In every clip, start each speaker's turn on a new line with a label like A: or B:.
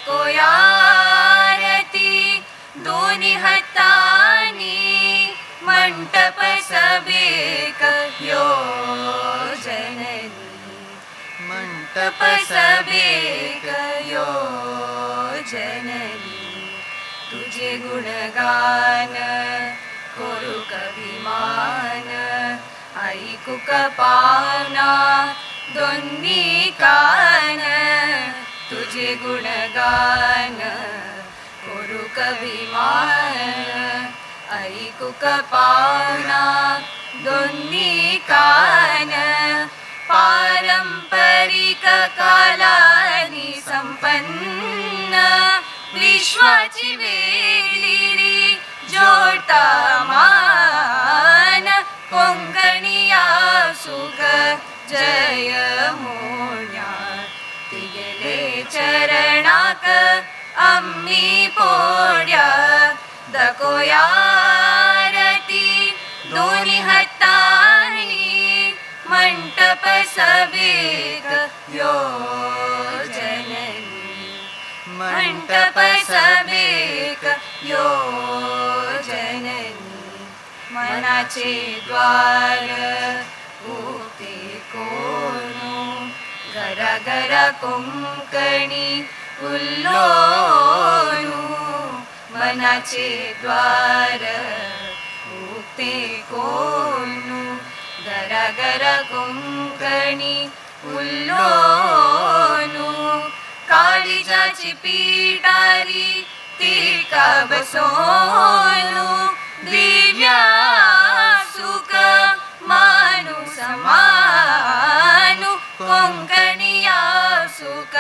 A: दकोयारती दोन्ही हातांनी मंटप सभेक योजननी मंटप सभेक योजननी तुझे गुणगान करू कभिमान ऐकू पावना दोन्ही कान तुझे गुणगान करू कभिमान ऐकू पावना दोन्ही कान पारंपरिक कालानी संपन्न विश्वाची वेगळी जोडता मान कोंकणीया सुख जय मोन्या तिगेले चरणाक आम्ही पोड्या दकोयारती दोन्ही हातांनी मंटप सभेक योजननी मंटप सभेक योजननी मनाचे द्वार उघडे कोणू घरा घरा कोंकणी उल्लोनू मनाचे द्वार उघडे कोणू घरा घरा कोंकणी उल्लोनू काळीजाची पिटारी तिका बसोनू दिव्या सुख मानू समानू कोंकणीया सुख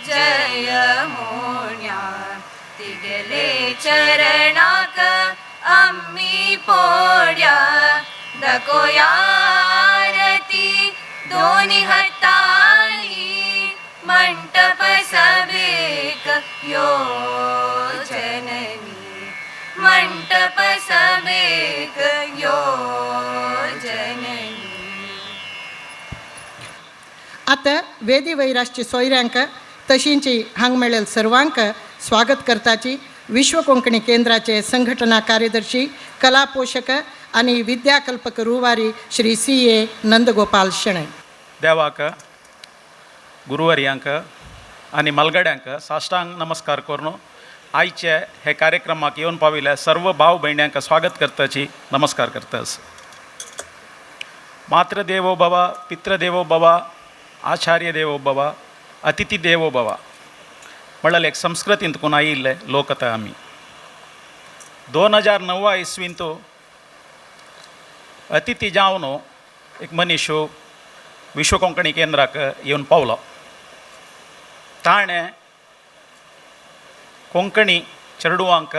A: जय मोन्या तिगले चरणाक आम्ही पोड्या दकोयारती दोन्ही हातांनी मंटप सभेक योजननी मंटप सभेक योजननी.
B: आता वेदी वैरासची सोयऱ्यांक तशींची हांग मेळेल सर्वांक स्वागत करताची विश्व कोंकणी केंद्राचे संघटना कार्यदर्शी कला पोषक आणि विद्याकल्पक रुवारी श्री CA नंदगोपाल शेणै.
C: देवाक गुरुवर्यांक आणि मलगड्यांक साष्टांग नमस्कार करून आयचे हे कार्यक्रमाक येवन पाविल्ल्या सर्व भाव भयण्यांक स्वागत करताची नमस्कार करतास. मातृदेवो भव, पितृदेवो भव, आचार्य देवो भव, अतिथी देवो भव म्हणल्यार एक संस्कृतींतकून आयिल्ले लोक आतां आमी. 2009 इसवींत अतिथी जावन एक मनीस विश्व कोंकणी केंद्राक येवन पावलो. ताणें कोंकणी चेडुवांक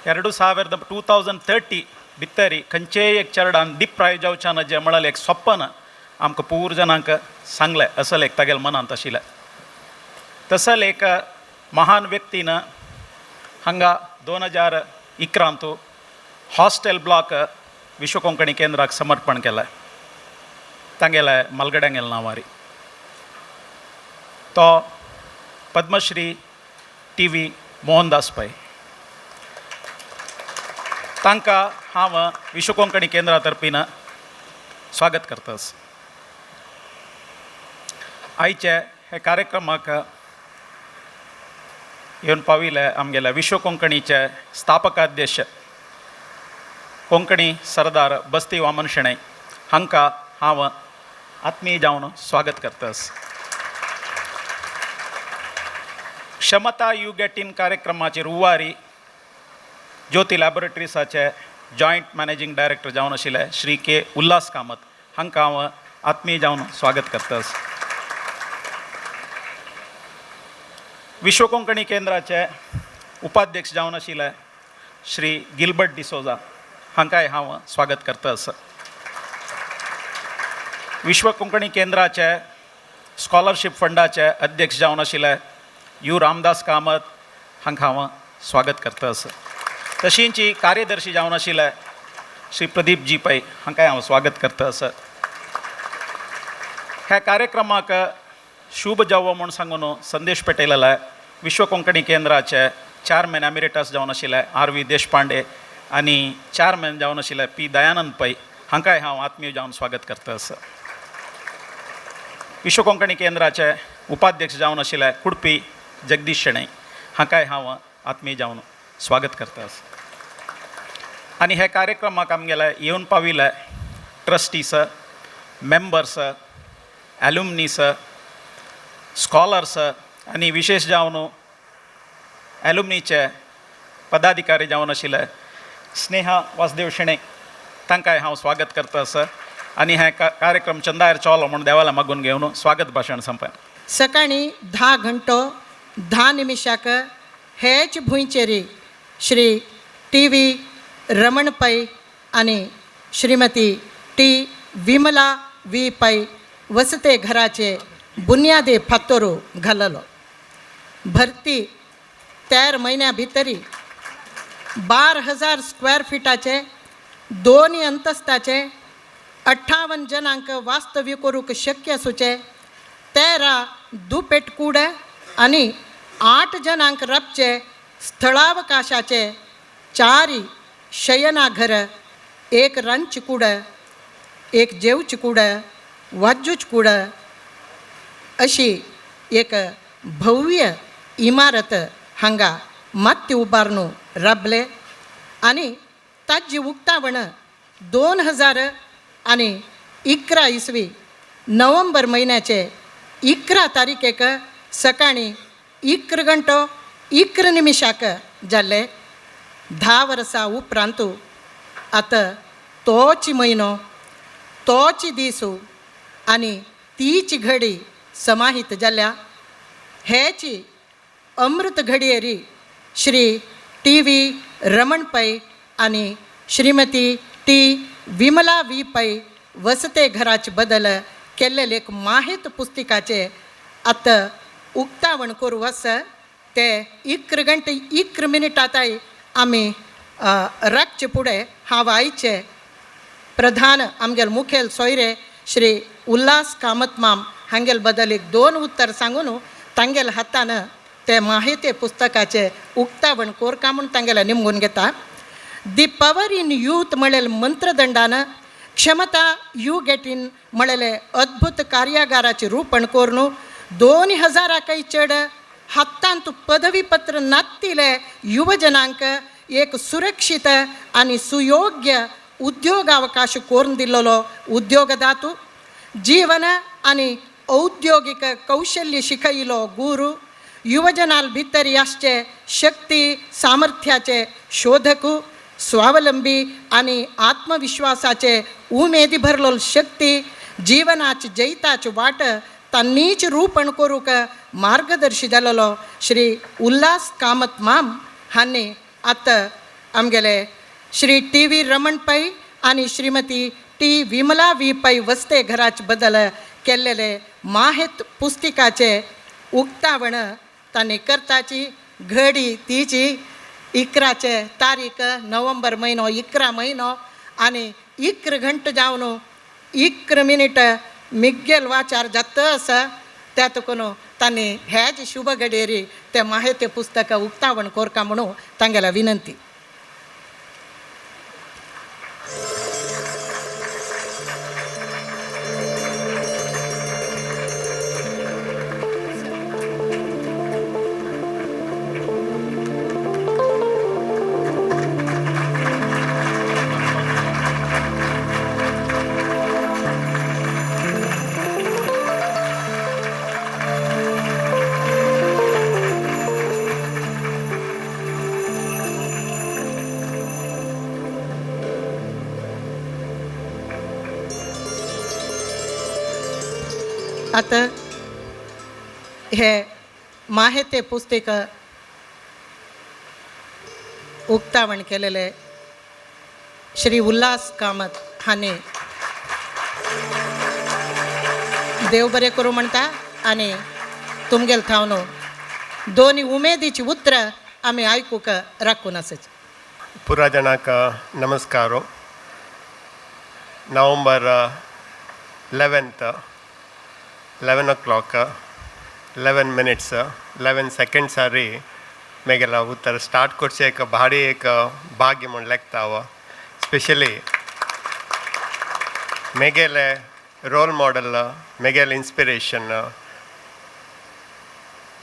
C: 2030 भितरी खंयचेय एक चेडवान दिप्राय जावच्यान जें म्हळ्यार एक स्वप्न आमकां पूर जाणांक सांगलें असल एक तागेल्या मनांत आशिल्लें. तसल एक महान व्यक्तीन हांगा 2011 हॉस्टेल ब्लॉक विश्व कोंकणी केंद्राक समर्पण केलें. तांगेले मलगड्यांगेले नांवारी तो पद्मश्री TV मोहनदास पै. तांकां हांव विश्व कोंकणी केंद्रा तर्फीन स्वागत करतास. आयचे हे कार्यक्रमाक येवन पाविल्ले आमगेल्या विश्व कोंकणीचे स्थापकाध्यक्ष कोंकणी सरदार बस्ती वामन शेणै हांकां हांव आत्मीय जावन स्वागत करतास. क्षमता यू गेट इन कार्यक्रमाचे रुवारी ज्योती लॅबोरेटरीसाचे जॉयंट मॅनेजिंग डायरेक्टर जावन आशिल्ले श्री के उल्हास कामत हांकां हांव आत्मीय जावन स्वागत करतास. विश्व कोंकणी केंद्राचे उपाध्यक्ष जावन आशिल्ले श्री गिल्बर्ट डिसोजा हांकांय हांव स्वागत करतास. विश्व कोंकणी केंद्राचे स्कॉलरशीप फंडाचे अध्यक्ष जावन आशिल्ले यू रामदास कामत हांकां हांव स्वागत करतास. तशींची कार्यदर्शी जावन आशिल्ले श्री प्रदीप जी पै हांकांय हांव स्वागत करतास. ह्या कार्यक्रमाक शुभ जावं म्हूण सांगून संदेश पेटयलेला आहे. विश्व कोंकणी केंद्राचे चेअरमॅन एमिरेटस जावन आशिल्ले RV देशपांडे आनी चेअरमॅन जावन आशिल्ले P दयानंद पै हांकांय हांव आत्मीय जावन स्वागत करता. विश्व कोंकणी केंद्राचे उपाध्यक्ष जावन आशिल्ले कुडपी जगदीश शेणै हांकांय हांव आत्मीय जावन स्वागत करता. आनी हे कार्यक्रमाक आमगेले येवन पाविल्ले ट्रस्टीस, मेंबर्स, एल्युमनीस, स्कॉलर्स आनी विशेष जावन एल्युमनीचे पदाधिकारी जावन आशिल्ले स्नेहा वासुदेव शेणै तांकांय हांव स्वागत करता. आनी हे कार्यक्रम चंदायर चलो म्हूण देवाला मागून घेवन स्वागत भाशण संपन.
B: सकाळी 10:10 हेच भुंयचेरी श्री TV रमण पै आनी श्रीमती T विमला V पै वसते घराचे बुन्यादी फातोरू घाललो. भरती 13 म्हयन्या भितरी 12,000 स्क्वेअर फिटाचे 2 अंतस्ताचे 58 जनांक वास्तव्य करूंक शक्य आसूचे 13 दुपेट कूड आनी 8 जनांक राबचे स्थळावकाशाचे 4 शयनाघर, 1 रांदची कूड, 1 जेवची कूड, वाजूच कूड अशी एक भव्य इमारत हांगा मात्य उबारणू राबले. आनी ताजी उक्तावण 2011 इसवी नोव्हेंबर म्हयन्याचे 11 तारीखेक सकाळी 11:11 जाल्ले. 10 वर्सां उपरांत आतां तोच म्हयनो, तोच दीस आनी तीच घडी समाहीत जाल्या. हेची अमृत घडयेरी श्री TV रमण पै आनी श्रीमती T विमला V पै वसते घराचे बदल केल्लेले एक माहीत पुस्तिकाचे आतां उक्तावण करूं आसा. ते 1:01 आमी राखचे फुडें हांव आयचे प्रधान आमगेले मुखेल सोयरे श्री उल्हास कामत माम हांगेले बदल एक 2 उत्तर सांगून तांगेले हातान ते माहिती पुस्तकाचे उक्तावण कोरका म्हूण तांगेले निमगून घेता. दी पवर इन यूथ म्हळेले मंत्रदंडान क्षमता यू गेट इन म्हळेले अद्भुत कार्यागाराचे रूपण करून 2000 चड हातांत पदवीपत्र नातिले युवजनांक एक सुरक्षीत आनी सुयोग्य उद्योगावकाश करून दिल्लो उद्योगदातू, जीवन आनी औद्योगिक कौशल्य शिकयलो गुरू, युवजनाल भितर आसचे शक्ती सामर्थ्याचे शोधक, स्वावलंबी आनी आत्मविश्वासाचे उमेदी भरलो शक्ती, जीवनाची जैताची वाट तांनीच रूपण करूंक मार्गदर्शी जाल्लो श्री उल्हास कामत माम हांणी आतां आमगेले श्री TV रमण पै आनी श्रीमती T विमला V पै वसते घराचे बदल केल्लेले माहीत पुस्तिकाचे उक्तावण तांणी करताची घडी तीची 11 तारीख नोव्हेंबर म्हयनो 11 म्हयनो आनी 1 जावन 1 मिग्गेल वाचार जाता आसा. त्यातून तांणी हेच शुभ घडयेरी ते माहिती पुस्तक उक्तावण कोरका म्हणून तांगेला विनंती. आता हे माहिती पुस्तक उक्तावण केलेले श्री उल्हास कामत हांणी देव बरें करूं म्हणटा आनी तुमगेले थावन दोनी उमेदीची उतरां आमी आयकूंक राखून आसात.
D: पुरा जनाक नमस्कारो. नवंबर 11 o'clock 11 minutes 11 seconds सारी मेगेला उत्तर स्टार्ट करचे एक भारी एक भाग्य म्हण लागता स्पेशली मेगेले रोल मॉडल मेगेले इन्स्पिरेशन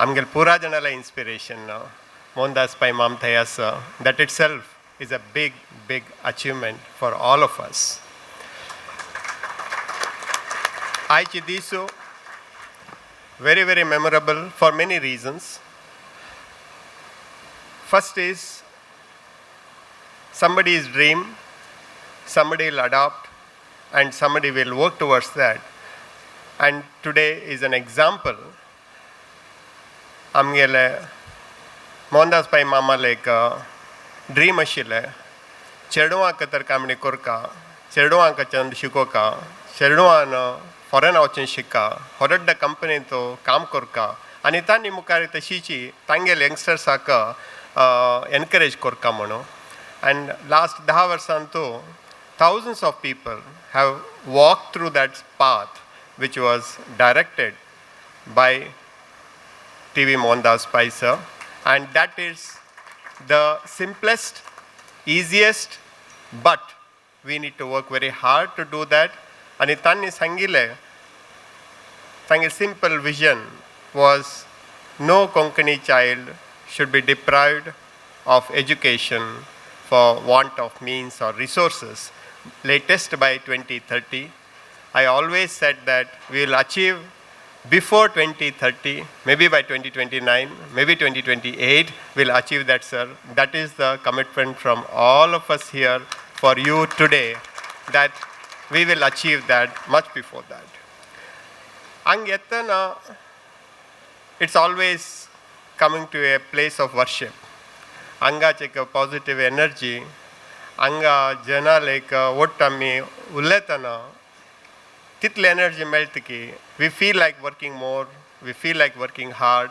D: आमगेल पुरा जनाला inspiration Mohandas Pai ma'am थयास that itself is a big achievement for all of us. आयची दिसू very memorable for many reasons. First is somebody's dream, somebody will adopt and somebody will work towards that. And today is an example. आमगेले मोहनदास पै मामाले एक dream आशिल्लें चेडवांक तर कामणी कोरका चेडवांक चंद शिकोवका चेडवान foreign वचून शिका व्हड कंपनींत काम कोरका आनी तांणी मुखार तशीची तांगेले यंगस्टर्साक एनकरेज कोरका म्हणून. एंड लास्ट 10 वर्सांत thousands of people have walked through that path which was directed by TV Mohandas Pai sir, and that is the simplest, easiest, but we need to work very hard to do that. And tanni sangile sangi simple vision was no Konkani child should be deprived of education for want of means or resources, latest by 2030. I always said that we will achieve before 2030, maybe by 2029, maybe 2028, we'll achieve that, sir. That is the commitment from all of us here for you today, that we will achieve that much before that. Angetana, it's always coming to a place of worship. Anga check a positive energy. Anga jana like what tammi ulletana. Title energy meltki, we feel like working more, we feel like working hard,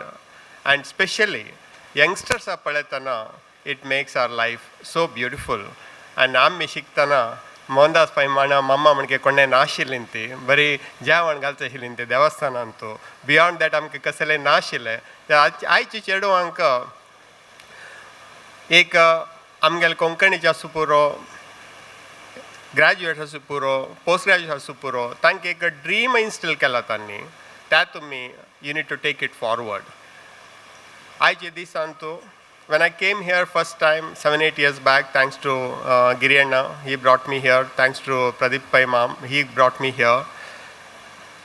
D: and especially youngsters are paletana, it makes our life so beautiful. And आम्ही शिकताना मोहनदास पै माना mamma म्हणके कोणे नाशिल्लींती बरी जेवण घालता आशिल्लींती देवस्थानांतू beyond that आमकां कसलें नाशिल्लें. आयची चेडवांक एक आमगेले कोंकणीचे आसूं पुरो ग्रॅज्युएट आसूं पुरो पोस्ट ग्रॅज्युएट आसूं पुरो तांकां एक ड्रीम इन्स्टिल केला तांणी त्या तुमी you need to take it forward. आयचे दिसांतू when I came here first time 7-8 years back, thanks to Giri Anna, he brought me here. Thanks to Pradeep Pai Mam, he brought me here.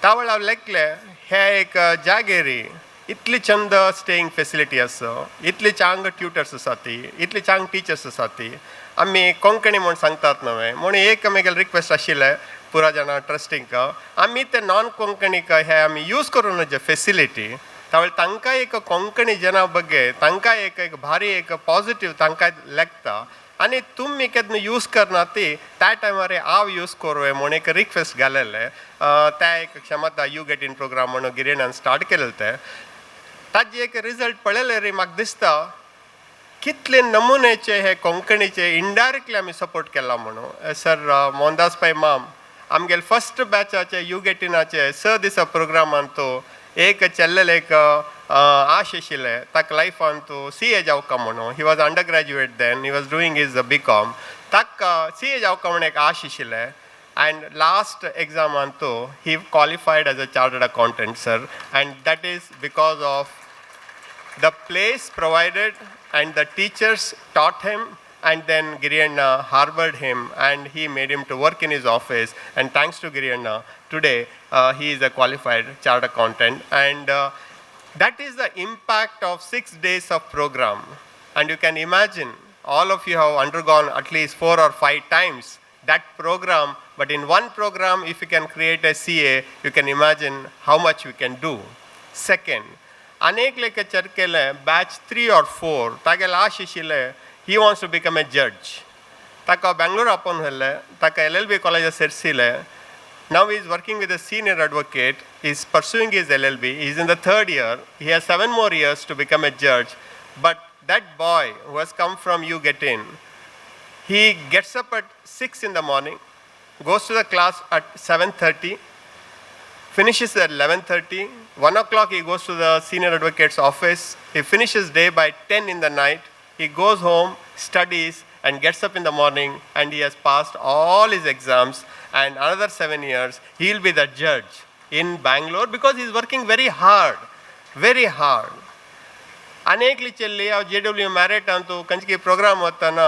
D: तावळ हांव लेखले हे एक jaggery इतली चंद staying facility आसा, इतली चांग tutors आसाती, इतली चांग teachers आसाती. आमी कोंकणी म्हूण सांगतात न्हय म्हणून एक आमगेले रिक्वेस्ट आशिल्लें पुरा जाणां ट्रस्टींक आमी ते नॉन कोंकणीक हे आमी यूज करून जे फेसिलिटी तावळ तांकां एक कोंकणी जना बगे तांकां एक भारी एक पॉजिटीव तांकां लागता आनी तुमी केन्ना यूज करना ती त्या टायमार हांव यूज करूं म्हणून एक रिक्वेस्ट घालेले. त्या एक क्षमता यू गेट इन प्रोग्राम म्हणून गिरेणान स्टार्ट केलें ते ताजे एक रिजल्ट पळयले रे म्हाका दिसता कितले नमुनेचे हे कोंकणीचे इनडायरेक्टली आमी सपोर्ट केला म्हणून. सर मोहनदास पै माम आमगेले फर्स्ट बॅचाचे यू गेट इनाचे 6 दिसा प्रोग्रामांत एक चेल्लेले एक आश आशिल्लें ताका लायफांत CA जावका म्हणून. He was under graduate then, he was doing is BCom. ताका CA जावका म्हणून एक आश आशिल्लें and last examanto he qualified as a chartered accountant, sir, and that is because of the place provided and the teachers taught him, and then Giriyanna harbored him and he made him to work in his office, and thanks to Giriyanna today he is a qualified chartered accountant. And that is the impact of 6 days of program. And you can imagine all of you have undergone at least 4 or 5 times that program, but in one program if you can create a CA, you can imagine how much we can do. Second, अनेक लेके चरकेले batch 3 or 4 तागे लाश इशिले he wants to become a judge. ताका Bangalore upon हल्ले ताका LLB college सेर्सिले. Now he is working with a senior advocate. He is pursuing his LLB. He is in the 3rd year. He has 7 more years to become a judge. But that boy who has come from You Get In, he gets up at 6 in the morning, goes to the class at 7:30, finishes at 11:30, 1 o'clock he goes to the senior advocate's office. He finishes day by 10 in the night. He goes home, studies, and gets up in the morning, and he has passed all his exams. And another 7 years, he will be the judge in Bangalore because he is working very hard, very hard. अनेकलीचेल्ली हांव JW Marriott तूं खंयची programme वतना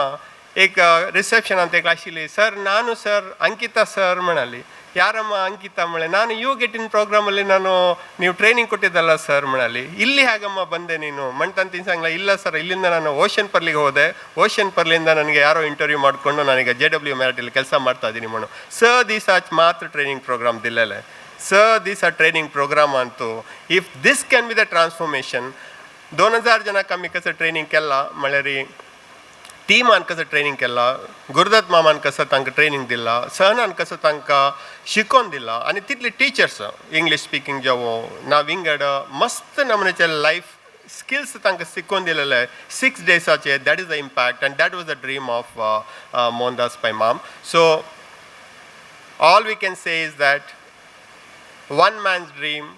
D: एक रिसेप्शनांत एक आशिल्ली sir नानु sir Ankita sir म्हणाली ಯಾರಮ್ಮ ಅಂಕಿತ ಮಳೆ ನಾನು ಯು ಗೆಟ್ ಇನ್ ಪ್ರೋಗ್ರಾಮಲ್ಲಿ ನಾನು ನೀವು ಟ್ರೈನಿಂಗ್ ಕೊಟ್ಟಿದ್ದಲ್ಲ ಸರ್ म्हणाली ಇಲ್ಲಿ ಹೇಗಮ್ಮ ಬಂದೆ ನೀನು ಮಂಟನ್ ತಿನ್ಸಂಗಿಲ್ಲ ಇಲ್ಲ ಸರ್ ಇಲ್ಲಿಂದ ನಾನು ಓಷನ್ ಪರ್ಲಿಗೆ ಹೋದೆ ಓಷನ್ ಪರ್ಲಿಂದ ನನಗೆ ಯಾರೋ ಇಂಟರ್ವ್ಯೂ ಮಾಡಿಕೊಂಡು ನಾನೀಗ JW ಮ್ಯಾರಿಟಲ್ಲಿ ಕೆಲಸ ಮಾಡ್ತಾ ಇದ್ದೀನಿ ಮಣ್ಣು ಸರ್ ದೀಸ್ ಆಚ್ ಮಾತ್ರ ಟ್ರೈನಿಂಗ್ ಪ್ರೋಗ್ರಾಮ್ ದಿಲ್ಲಲೆ ಸರ್ ದೀಸ್ ಆರ್ ಟ್ರೈनिंग प्रोग्राम ಅಂತೂ if this can be the transformation 2000 जनांक आमी कसं ट्रेनिंग केला म्हळ्यार टीमान कसं ट्रेनिंग केला गुरुदत्त मामान कसं तांकां ट्रेनिंग दिला सहनान कसं तांकां शिकोवन दिला आनी तितले टिचर्स इंग्लीश स्पीकिंग जावो ना विंगड मस्त नमुन्याचे लायफ स्किल्स तांकां शिकोवन दिलेले 6 डेसाचे that is the impact and that was the dream of Mohandas Pai माम so all we can say is that one man's dream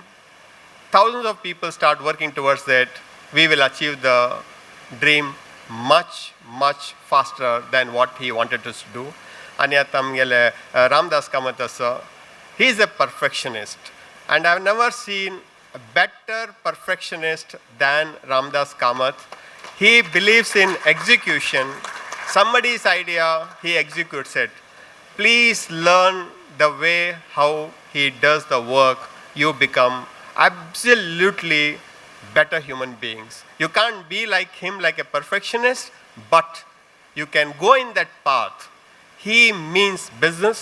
D: thousands of people start working towards it we will achieve the dream much faster than what he wanted us to do. And yet Ramdas Kamath also, he is a perfectionist and I have never seen a better perfectionist than Ramdas Kamath. He believes in execution. Somebody's idea, he executes it. Please learn the way how he does the work. You become absolutely better human beings. You can't be like him like a perfectionist, but you can go in that path. He means business,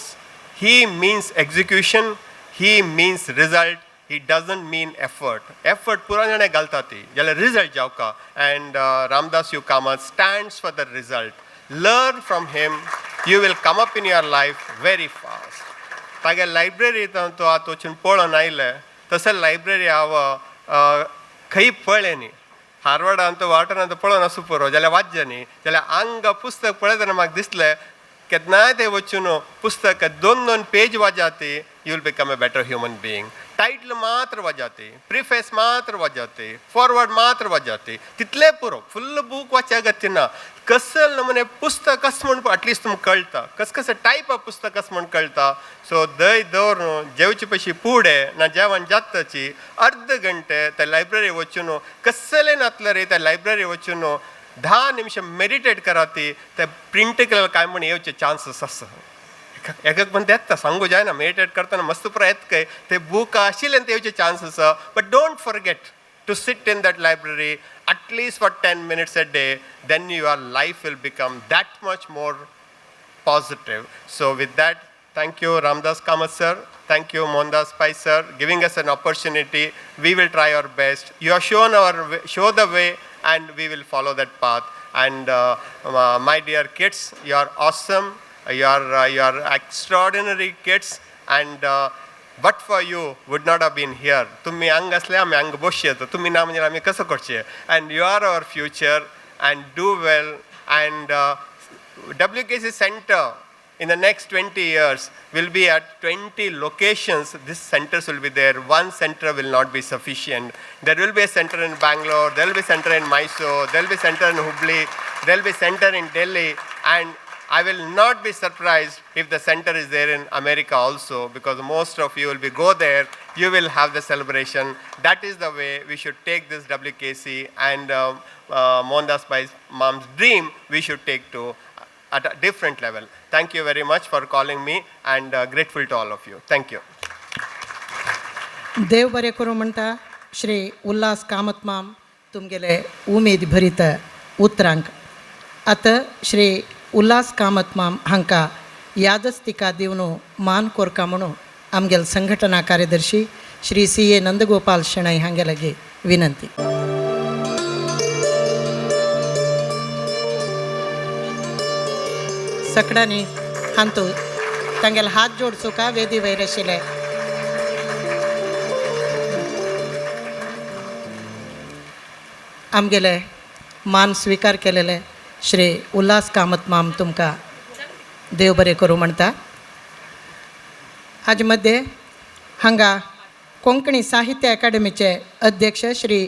D: he means execution, he means result, he doesn't mean effort. Effort pura jane galtati, jale result jawka and Ramdas U Kamath stands for the result. Learn from him, you will come up in your life very fast. Tage library tanto atochin polon aile तसं library हांव खंय पळय न्ही Harvard तो वाटन पळोवन असो पुरो जाल्यार वाचचें न्ही जाल्यार हांग पुस्तक पळयतना म्हाका दिसलें केन्नाय ते वचून पुस्तक 2-2 पेज वाजाती you will become a better human being title मात्र वाजाती प्रिफेस मात्र वाजाती फॉरवर्ड मात्र वाजाती तितले पुरो फुल्ल बूक वाचचे अगत्य ना कसं नमुने पुस्तक कस म्हण अटलिस्ट तुमकां कळटा कसं टायप ऑफ पुस्तक कस म्हण कळटा सो दय दवरून जेवचे पयशी फुडें ना जेवण जाताची अर्ध घंटे त्या लायब्ररी वचून कसले नातले रे त्या लायब्ररी वचून 10 निमिष मेडिटेट कराती ते प्रिंट केलेलं काय म्हण येवचे चान्सेस आसा एक पण येता सांगू जायना मेडिटेट करतना मस्त पुरो येत काय ते बूक आशिल्ले ते येवचे चान्स आसा but don't forget to sit in that library at least for 10 minutes a day, then your life will become that much more positive. So with that, thank you Ramdas Kamath sir, thank you Mohandas Pai sir, giving us an opportunity. We will try our best. You have show the way and we will follow that path. And my dear kids, you are awesome, you are extraordinary kids and but for you would not have been here. तुम्ही अंग असले आम्ही अंग बसचे तुम्ही ना म्हणजे आम्ही कसं करचे and you are our future and do well and WKC center in the next 20 years will be at 20 locations. These centers will be there. One center will not be sufficient. There will be a center in Bangalore, there will be a center in Mysore, there will be a center in Hubli, there will be a center in Delhi and I will not be surprised if the center is there in America also because most of you will be go there, you will have the celebration. That is the way we should take this WKC and Mohandas Pai's mom's dream we should take to at a different level. Thank you very much for calling me and grateful to all of you. Thank you.
B: देव बरें करूं म्हणटा Shri Ulhas Kamat ma'am तुमगेले उमेद भरीत उतरांक आतां Shri Ulhas Kamat ma'am हांकां यादस्तिका दिवन मान कोरका म्हणून आमगेल संघटना कार्यदर्शी श्री CA नंदगोपाल शेणै हांगे लागी विनंती. सकडांनी हांतू तांगेले हात जोडचो का वेदी वयर आशिल्ले आमगेले मान स्वीकार केलेले श्री उल्हास कामत माम तुमकां देव बरें करूं म्हणटा. हाजे मध्ये हांगा कोंकणी साहित्य अकादमीचे अध्यक्ष श्री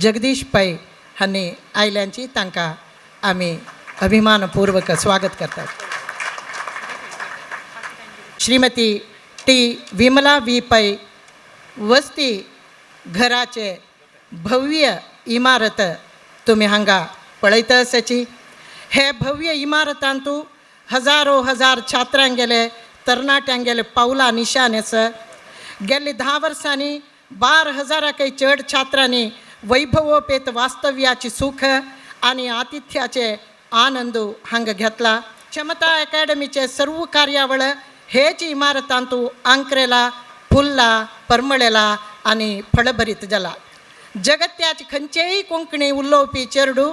B: जगदीश पै हांणी आयल्यांची तांकां आमी अभिमानपूर्वक स्वागत करतात. श्रीमती टी विमला वी पै वस्ती घराचे भव्य इमारत तुम्ही हांगा पळयता आसाची. हे भव्य इमारतांतू हजार छात्रांगेले तरणाट्यांगेले पावलां निशान आसा. गेल्ली 10 वर्सांनी 12,000 चड छात्रांनी वैभवोपेत वास्तव्याची सुख आणि आतिथ्याचे आनंद हांगा घेतला. क्षमता अकादमीचे सर्व कार्यावळ हेच इमारतांतू आंकरेला, फुल्ला, परमळेला आणि फळभरीत जाला. जगत्याचे खंयचेय कोंकणी उलोवपी चेडू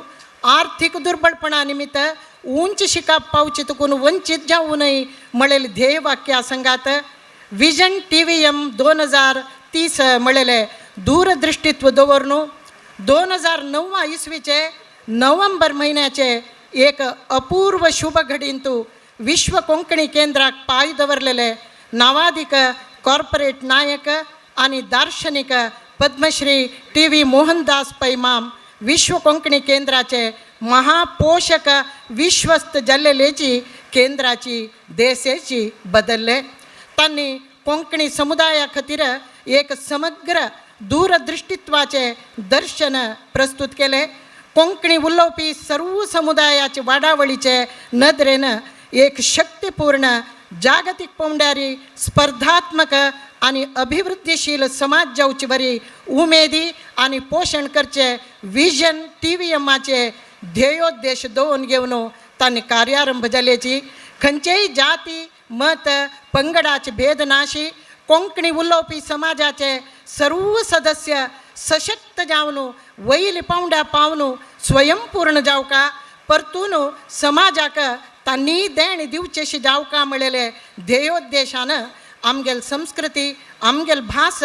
B: आर्थीक दुर्बळपणा निमित्त उंच शिकाप पावचे तुकून वंचित जावं नये म्हणलेले ध्येय वाक्या संगात विजन TVM 2030 म्हणलेले दूरदृष्टित्व दवरून 2009 इसवीचे नोव्हेंबर महिन्याचे एक अपूर्व शुभ घडींतू विश्व कोंकणी केंद्राक पाय दवरलेले नावाधिक कॉर्पोरेट नायक आणि दार्शनिक पद्मश्री TV मोहनदास पै माम विश्व कोंकणी केंद्राचे महापोषक विश्वस्त जाल्लेलेची केंद्राची देशेची बदलले. तांणी कोंकणी समुदाया खातीर एक समग्र दूरदृष्टित्वाचे दर्शन प्रस्तुत केले. कोंकणी उलोवपी सर्व समुदायाचे वाडावळीचे नदरेन एक शक्तीपूर्ण जागतिक पोंवड्यारी स्पर्धात्मक आणि अभिवृद्धीशील समाज जावची बरी उमेदी आणि पोषण करचे विजन TVMचे ध्येयोद्देश दवरून घेवन तांणी कार्यारंभ जाल्याची. खंयचेय जाती मत पंगडाचे भेद नाशी. कोंकणी उलोवपी समाजाचे सर्व सदस्य सशक्त जावन वैली पावंड्या पावन स्वयंपूर्ण जावका परतून समाजाक तांणी देण दिवचेशी जावका म्हणलेले ध्येयोद्देशान आमगेल संस्कृती, आमगेल भास,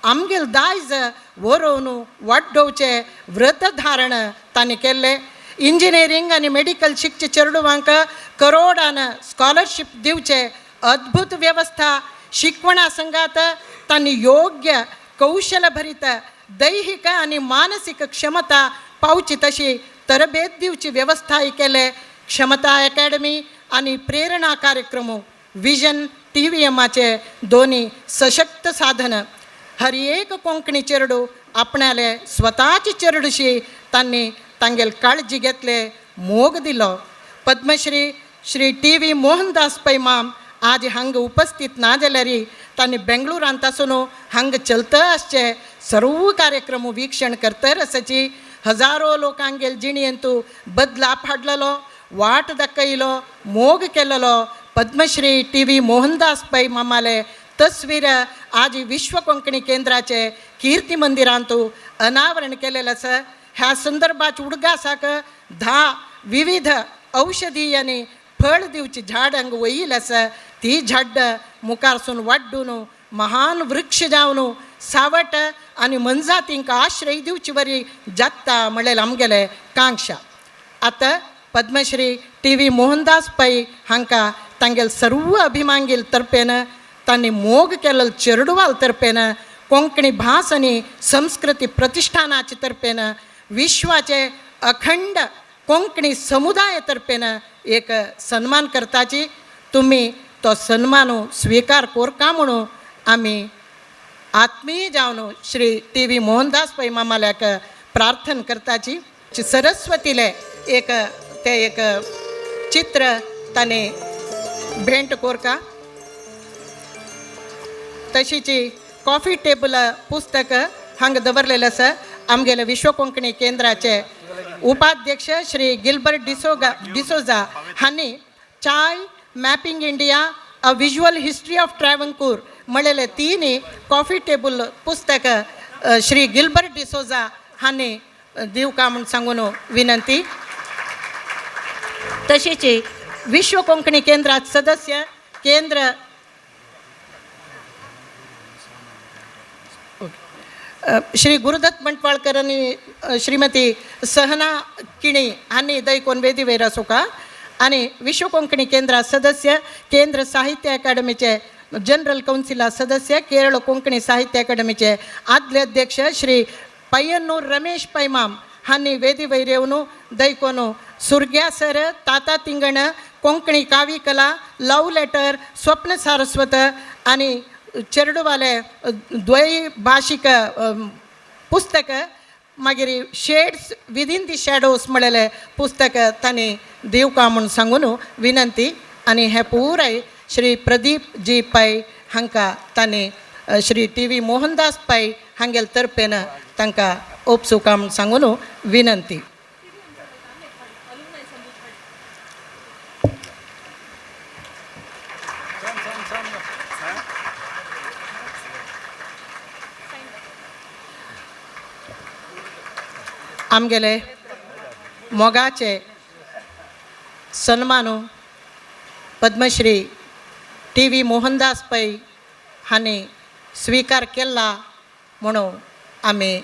B: आमगेल दायज व्हरोवन वाडोवचे व्रत धारण तांणी केल्ले. इंजिनियरींग आनी मेडिकल शिकचे चेडवांक करोडान स्कॉलरशीप दिवचे अद्भुत व्यवस्था शिकवणा संगात तांणी योग्य कौशलभरीत दैहिक आणि मानसिक क्षमता पावची तशी तरबेत दिवची व्यवस्थाय केले. क्षमता अकादमी आणि प्रेरणा कार्यक्रम विजन TVMचे दोन्ही सशक्त साधन. हर एक कोंकणी चेडू आपणाले स्वताची चेडूशी तांणी तांगेल काळजी घेतले, मोग दिलो. पद्मश्री श्री TV मोहनदास पै माम आज हांगा उपस्थित ना जाल्यारी तांणी बेंगळुरांत आसून हांगा चलत आसचे सर्व कार्यक्रम वीक्षण करतर आसाची. हजारो लोकांगेल जिणयेंतू बदलाप हाडलेलो, वाट दाखयलो, मोग केलेलो पद्मश्री TV मोहनदास पै मामाले तस्वीर आज विश्व कोंकणी केंद्राचे कीर्ती मंदिरांतू अनावरण केलेलं आसा. ह्या संदर्भात उडगासाक 10 विविध औषधी आणि फळ दिवची झाड हांगा वयील आसा. ती झाड मुखारसून वाडून महान वृक्ष जावन सावट आणि मनजातींक आश्रय दिवची बरी जाता म्हणलें आमगेले कांक्षा. आतां पद्मश्री TV मोहनदास पै हांकां तांगेल सर्व अभिमांगेल तर्फेन तांणी मोग केलेल चेडवाल तर्फेन कोंकणी भास आणि संस्कृती प्रतिष्ठानाचे तर्फेन विश्वाचे अखंड कोंकणी समुदाय तर्फेन एक सन्मान करताची. तुम्ही तो सन्मान स्वीकार कोरका म्हणून आमी आत्मीय जावन श्री TV मोहनदास पै मामाल्याक प्रार्थना करताची. सरस्वतीले एक चित्र ताणे भेंट कोरका. तशीची कॉफी टेबल पुस्तक हांगा दवरलेलें आसा. आमगेले विश्व कोंकणी केंद्राचे उपाध्यक्ष श्री गिल्बर्ट डिसोजा हांणी चाय mapping India a visual history of Travancore म्हणलेले 3 कॉफी टेबल पुस्तक श्री गिल्बर्ट डिसोजा हांणी दिवका म्हणून सांगून विनंती. तशीच विश्व कोंकणी केंद्रात सदस्य केंद्र श्री गुरुदत्त बंटवाळकर आणि श्रीमती सहना किणी हांणी दैकोन वेदी वयर आसोका. आणि विश्व कोंकणी केंद्रात सदस्य केंद्र साहित्य अकादमीचे जनरल कौन्सिला सदस्य केरळ कोंकणी साहित्य अकादमीचे आदले अध्यक्ष श्री पय्यन्नूर रमेश पैमाम हांनी वेदी वैरेवनू दैकोनू सुरग्या सर ताता तिंगण कोंकणी कावी कला लव लेटर स्वप्न सारस्वत आणि चेरडूवाले द्वैभाषिक पुस्तक मागीर शेड्स विदीन दी शॅडोज म्हणलेले पुस्तक तांणी दिवका म्हूण सांगून विनंती आनी हे पुराय श्री प्रदीप जी पै हांकां तांणी श्री TV मोहनदास पै हांगेल तर्फेन तांकां ओपसुका म्हूण सांगून विनंती. आमगेले मोगाचे सन्मानू पद्मश्री TV मोहनदास पै हांणी स्वीकार केला म्हणून आमी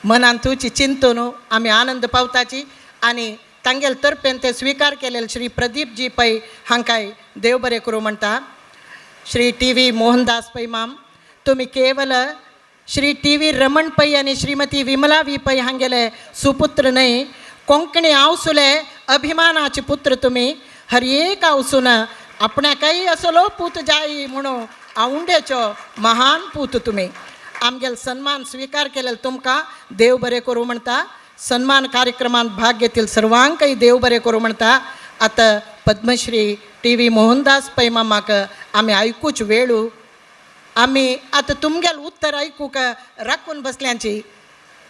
B: मनांतूची चिंतून आमी आनंद पावताची आनी तांगेल तर्फेन ते स्वीकार केलेले श्री प्रदीप जी पै हांकांय देव बरें करूं म्हणटा. श्री TV मोहनदास पै माम तुमी केवल श्री TV रमण पै आनी श्रीमती विमला वी पै हांगेले सुपुत्र न्हय, कोंकणी आवसुले अभिमानाचे पुत्र तुमी. हर एक आवसून आपणाकय असलो पूत जायी म्हणून आवंडेचो महान पूत तुमी. आमगेल सन्मान स्वीकार केलेले तुमकां देव बरें करूं म्हणटा. सन्मान कार्यक्रमांत भाग घेतील सर्वांकय देव बरें करूं म्हणटा. आतां पद्मश्री TV मोहनदास पै मामाक आमी आयकूच वेळू. आमी आतां तुमगेलें उत्तर आयकूंक राखून बसल्यांची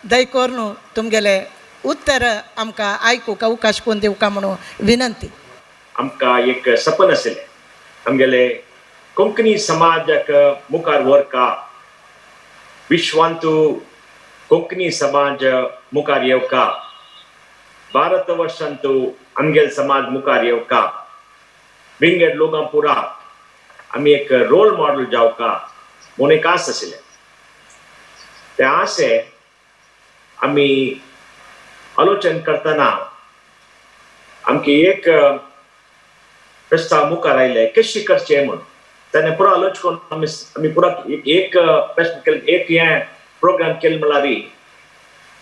B: दयकोरून तुमगेलें उत्तर आमकां आयकूंक अवकाश कोण दिवका म्हणून विनंती.
E: आमकां एक सपन आसलें आमगेले कोंकणी समाजाक मुखार व्हरका, विश्वांतू कोंकणी समाज मुखार येवका, भारत वर्षांतू आमगेल समाज मुखार येवका, विंगड लोकां पुरा आमी एक रोल मॉडेल जावका म्हूण एक आस आसलें. ते आसे आमी आलोचन करतना आमकां एक प्रस्ताव मुखार आयले कशी करचे म्हणून. ताणें पुरो आलोच करून आमी पुरो एक प्रश्न केले, एक हें प्रोग्राम केले म्हळ्यार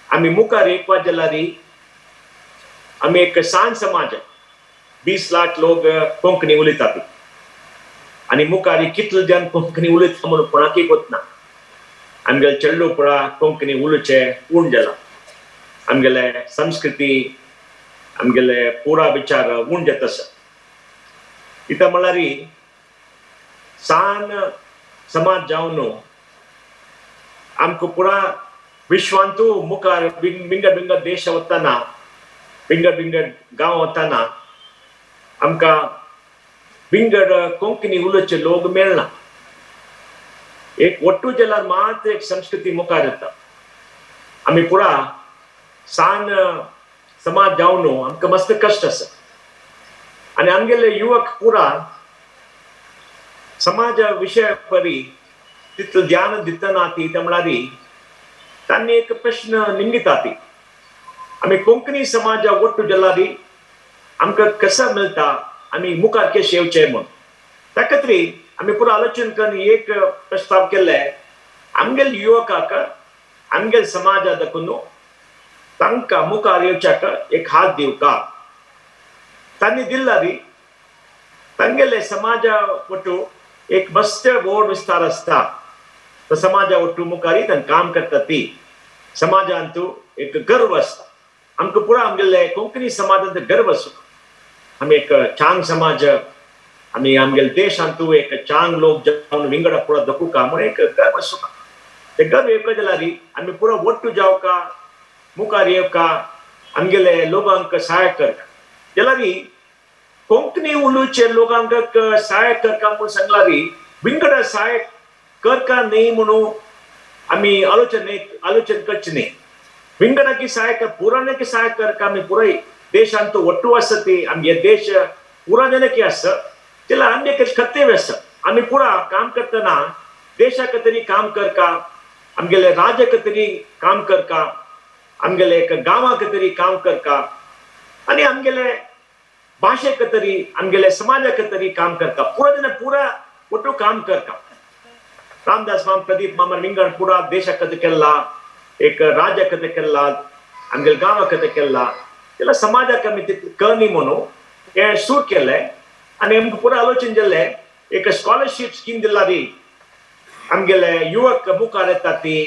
E: आमी मुखार येवपा जाल्यार आमी एक सांज समाज 20 लाख लोक कोंकणी उलयतात आनी मुखार कितले जन कोंकणी उलयता म्हणून कोणाकय वचना. आमगेले चेडूं पुरा कोंकणी उलोवचे उण जाला. आमगेले संस्कृती आमगेले पुरा विचार उण जाता आसा. कित्याक म्हळ्यार सान समाज जावन आमकां पुरा विश्वांतू मुखार विंगड विंगड देश वतना, विंगड विंगड गांव वतना आमकां विंगड कोंकणी उलोवचे लोक मेळना. एक ಒಟ್ಟು जाल्यार मात्र एक संस्कृती मुखार येता. आमी पुरा सान समाज जावन आमकां मस्त कश्ट आसा आनी आमगेले युवक पुरा समाज विशय परी तितलें ध्यान दितना ती ते म्हळ्यार तांणी एक प्रश्न निमगिता ती आमी कोंकणी समाज ಒಟ್ಟು जाल्यार आमकां कसं मेळटा आमी मुखार कशें येवचें म्हूण. त्या खातीर आमी पुरो आलोचन करून एक प्रस्ताव केल्ले आमगेल युवकाक आमगेल समाज दाखून तांकां मुखार येवच्याक एक हात दिवका. तांणी दिल्यार तांगेले समाजा वटू एक मस्त व्हड विस्तार आसता. तो समाजा वटू मुखार तांकां काम करता ती समाजांतू एक गर्व आसता. आमकां पुरो आमगेले कोंकणी समाजांत गर्व आसा. आमी एक चांग समाज आमी आमगेले देशांतू एक चांग लोक जावन विंगडा पुरो दखुका म्हूण एक गर्व आसा. ते गर्व येवका जाल्यार आमी पुरो ಒಟ್ಟು जावका, मुखार येवका, आमगेले लोकांक सहाय करता. जाल्यार कोंकणी उलोवचे लोकांक सहाय करता म्हूण सांगल्यार विंगडा सहाय करता न्ही म्हणून आमी आलोचन करचे न्ही. विंगडाकी सहाय कर, पुराणाकी सहाय करता आमी पुराय देशांतू ಒಟ್ಟು आसा ती आमगे देश पुरा जनकी आसा जाल्यार आमी एक कर्तव्य आसा. आमी पुरा काम करतना देशा खातीर काम करता, आमगेले राज्या खातीर काम करता, आमगेले एक गांवा खातीर काम करता आनी आमगेले भाशे खातीर आमगेले समाजा खातीर काम करता. पुरा ಒಟ್ಟು काम करता रामदास माम प्रदीप मामा विंगड पुरा देश कथ केला एक राज्य कथ केला आमगे गाव कथ केला त्याला समाज कमी करणी म्हणून हे सूर केले आणि आमकां पुरा आलोचन जाल्ले एक स्कॉलरशिप स्कीम दिला री आमगेले युवक मुखार येता ती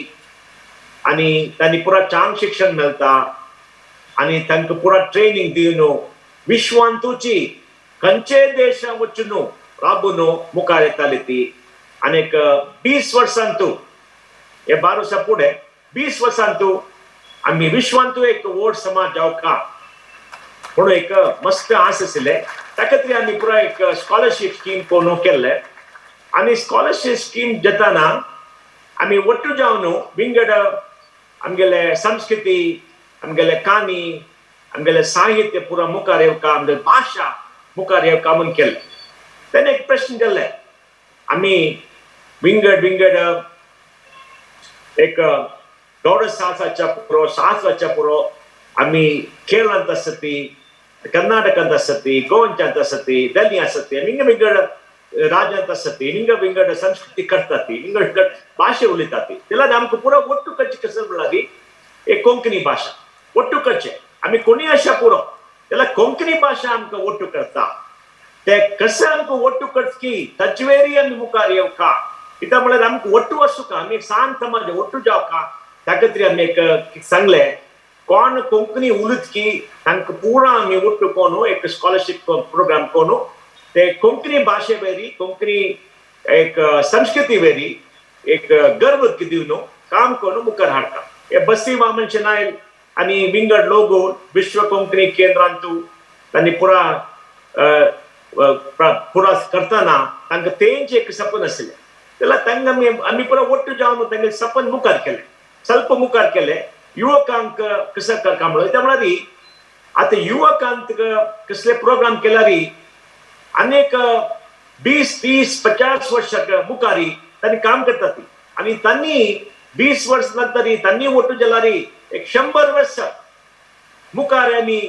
E: आणि तांणी पुरा चांग शिक्षण मेळटा आणि तांकां पुरा ट्रेनिंग दिवन विश्वांतूची खंयचे देशा वचून राबून मुखार येताली ती आणि 20 वर्सांतू हे 12 वर्सां फुडें 20 वर्सांतू आमी विश्वांतू एक व्हड समाज जावका म्हणून एक मस्त आस आशिल्ले त्या खातीर आमी पुरा एक स्कॉलरशिप स्कीम कोण केल्ले आणि स्कॉलरशिप स्कीम जाताना आमी वट्टू जावन विंगड आमगेले संस्कृती आमगेले काणी आमगेले साहित्य पुरा मुखार येवका आमगे भाषा मुखार येवका म्हणून केले तेन्ना एक प्रश्न जाल्ले आमी विंगड एक गौड साहसाच्या पुरो साहसाच्या पुरो आमी केरळांत आसती कर्नाटकांत आसती गोंयांत आसती दिल्ली आसती आनी विंगड राज्यांत आसती विंगड संस्कृती करता ती विंगड भाशा उलयता ती जाल्यार आमकां पुरो ಒಟ್ಟು करचे कसं म्हणल्यार एक कोंकणी भाशा ಒಟ್ಟು करचे आमी कोणी अशा पुरो जाल्यार कोंकणी भाशा आमकां ಒಟ್ಟು करता ते कसं आमकां ಒಟ್ಟು करची तजवेरी आमी मुखार येवका कित्याक म्हळ्यार आमकां ಒಟ್ಟು वचुका आमी एक शांत समाज ಒಟ್ಟು जावका त्या खातीर आमी एक सांगले कोण कोंकणी उलयतकी तांकां पुरा आमी ಒಟ್ಟು कोण एक स्कॉलरशिप प्रोग्राम कोण ते कोंकणी भाषे वेरी कोंकणी एक संस्कृती वेरी एक गर्व दिवन काम करून मुखार हाडटा हे बसी वामन शेनायल आणि विंगड लोगो विश्व कोंकणी केंद्रांतू तांणी पुरा करताना तांकां तेंचे एक सपन आशिल्लें जाल्यार तांकां आमी पुरा ಒಟ್ಟು जावन तांगे सपन मुखार केलें ಸ್ವಲ್ಪ मुखार केलें युवकांक कसं करता म्हणून त्या म्हळ्यार आतां युवकांक कसले प्रोग्राम केल्यार अनेक 20-30-50 वर्ष मुखारी तांणी काम करता ती आणि तांणी 20 वर्ष नंतर तांणी ಒಟ್ಟು जाल्यार एक 100 वर्ष मुखार आमी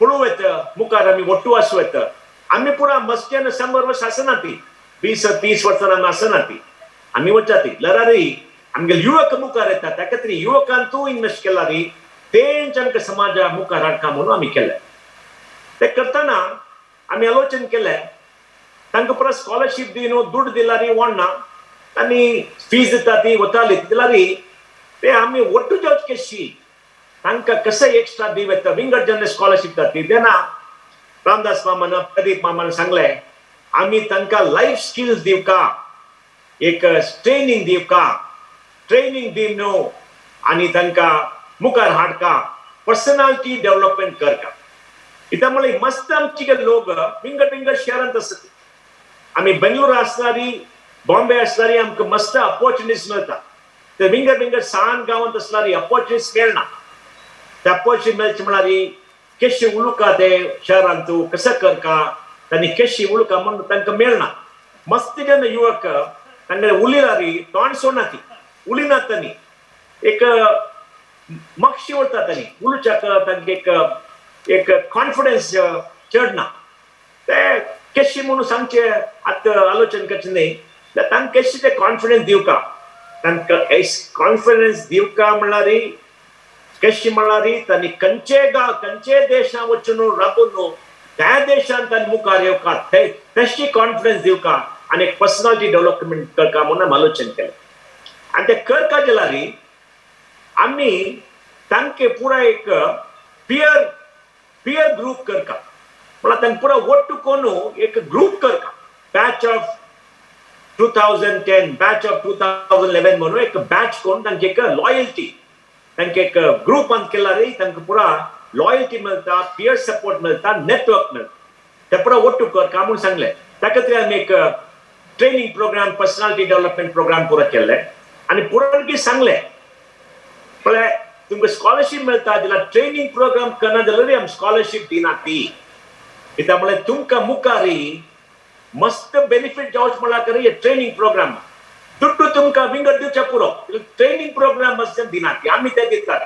E: पळोव येता मुखार आमी ಒಟ್ಟು आसूं येता आमी पुरा मस्त्यान 100 वर्ष आसना ती 20-30 वर्सां आमी आसना ती आमी वचा ती जाल्यार आमगे युवक मुखार येता त्या खातीर युवकांतू इन्वेस्ट केला री तेंच आमकां समाजा मुखार हाडटा म्हणून आमी केलें ते करतना आमी आलोचन केलें तांकां पुरा स्कॉलरशिप दिवन दुड्ड दिला री वाडना आनी फीज दिता ती वताली जाल्यार ते आमी ಒಟ್ಟು जावचे कशी तांकां कसं एक्स्ट्रा दिव येता विंगड जेन्ना स्कॉलरशिप दिता ती तेन्ना रामदास मामान प्रदीप मामान सांगलें आमी तांकां लायफ स्किल्स दिवका एक ट्रेनिंग दिवका ट्रेनिंग दिवन आनी तांकां मुखार हाडका पर्सनालिटी डेव्हलपमेंट करता कित्याक म्हळ्यार मस्त आमचे लोक विंगड शहरांत आसता आमी बेंगलोर आसणारी बॉम्बे आसणारी आमकां मस्त ऑपॉर्च्युनिटीज मेळटा ते विंगड सान गांवांत आसणारी ऑपॉर्च्युनिटीज मेळना ते ऑपॉर्च्युनिटी मेळचे म्हळ्यार कशी उलुका ते शहरांतू कसं करका तांणी कशी उलुका म्हणून तांकां मेळना मस्त जेन्ना युवक तांगेले उलयल्यार तोंड सोडना ती उलिनात तांणी एक मक्षी उरता तांणी उलुच्याक तांकां एक कॉन्फिडन्स चडना ते कशी म्हणून सांगचे आतां आलोचन करचे न्ही जाल्यार तांकां कशी ते कॉन्फिडन्स दिवका तांकां कॉन्फिडन्स दिवका म्हळ्यार कशी म्हळ्यार तांणी खंयचे देशां वचून राबून त्या देशांत तांणी मुखार येवका तशी कॉन्फिडन्स दिवका आनी एक पर्सनालिटी डेव्हलपमेंट करता म्हणून आलोचन केलें आणि ते करता जाल्यार आमी तांके पुरा एक पियर ग्रुप करता म्हळ्यार तांकां पुरा ಒಟ್ಟು कोण एक ग्रुप करता बॅच ऑफ 2010 बॅच ऑफ 2011 म्हणून एक बॅच कोण तांचे एक लॉयल्टी तांके एक ग्रुप अंत केल्यार तांकां पुरा लॉयल्टी मेळटा पियर सपोर्ट मेळटा नेटवर्क मेळटा ते पुरा ಒಟ್ಟು करता म्हणून सांगलें त्या खातीर आमी एक training program personality development program पुरा केल्ले आणि पुराणकी सांगले म्हळ्यार तुमकां स्कॉलरशिप मेळटा जाल्यार ट्रेनिंग प्रोग्राम करना जाल्यार आमी स्कॉलरशिप दिना ती कित्याक म्हळ्यार तुमकां मुखारी मस्त बेनिफीट जावचे म्हळ्यार हे ट्रेनिंग प्रोग्राम दुड्डू तुमकां विंगड दिवचे पुरो ट्रेनिंग प्रोग्राम मस्त दिना ती आमी ते दितात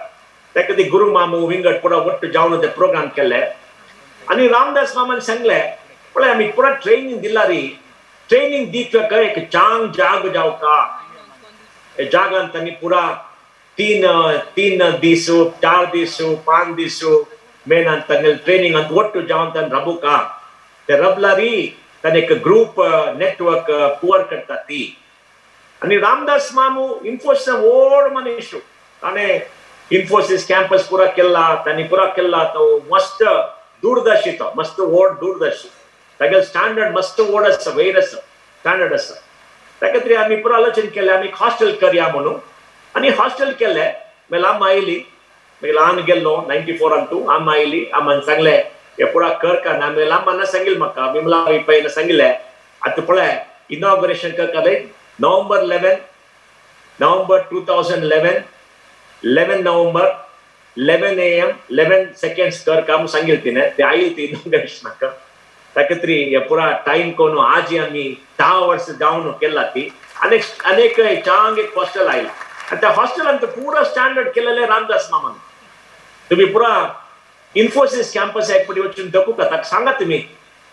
E: त्या खातीर गुरू मामू विंगड पुरा ಒಟ್ಟು जावन ते प्रोग्राम केले आनी रामदास मामान सांगले म्हळ्यार आमी पुरा ट्रेनिंग दिला री ट्रेनिंग दीक एक चांग जाग जाव का जागान त्यांनी पुरा 3 दीस 4 दीस 5 दीस मेन तंगल ट्रेनिंग अंत ಒಟ್ಟು जावन तन रबू का ते रबलारी तन एक ग्रुप नेटवर्क पुअर करता ती आणि रामदास मामू इन्फोसिस ओड मनीषु आणि इन्फोसिस कॅम्पस पुरा केला त्यांनी पुरा केला तो मस्त दूरदर्शी तो मस्त ओड दूरदर्शी तगल स्टँडर्ड मस्त ओड असं वैर असं स्टँडर्ड असं त्याकत्री आम्ही पुरा आलोचन केले आम्ही हॉस्टेल करूया म्हणून आणि हॉस्टेल केले मला आम आयली मी लहान गेलो 94 अंतू आम आयली आम्हाला सांगले हे पुरा कर का ना मी लांबांना सांगेल म्हाका मी मला पयलीं सांगिल्लें आतां पळय इनॉग्रेशन करताले नोव्हेंबर 2011 11 नोव्हेंबर 11 AM 11 सेकंड्स कर का म्हणून सांगिल्लें तिने ते आयली ती इनॉग्रेशनाक ताकत्री हे पुरा टाइम कोण आज आम्ही 10 वर्ष जावन केला ती अनेक चांग एक हॉस्टेल आयला आणि त्या हॉस्टेल अंत पुरा स्टँडर्ड केलेले रामदास मामान तुम्ही पुरा इन्फोसिस कॅम्पस एकपटी वचून दखू का ताका सांगा तुम्ही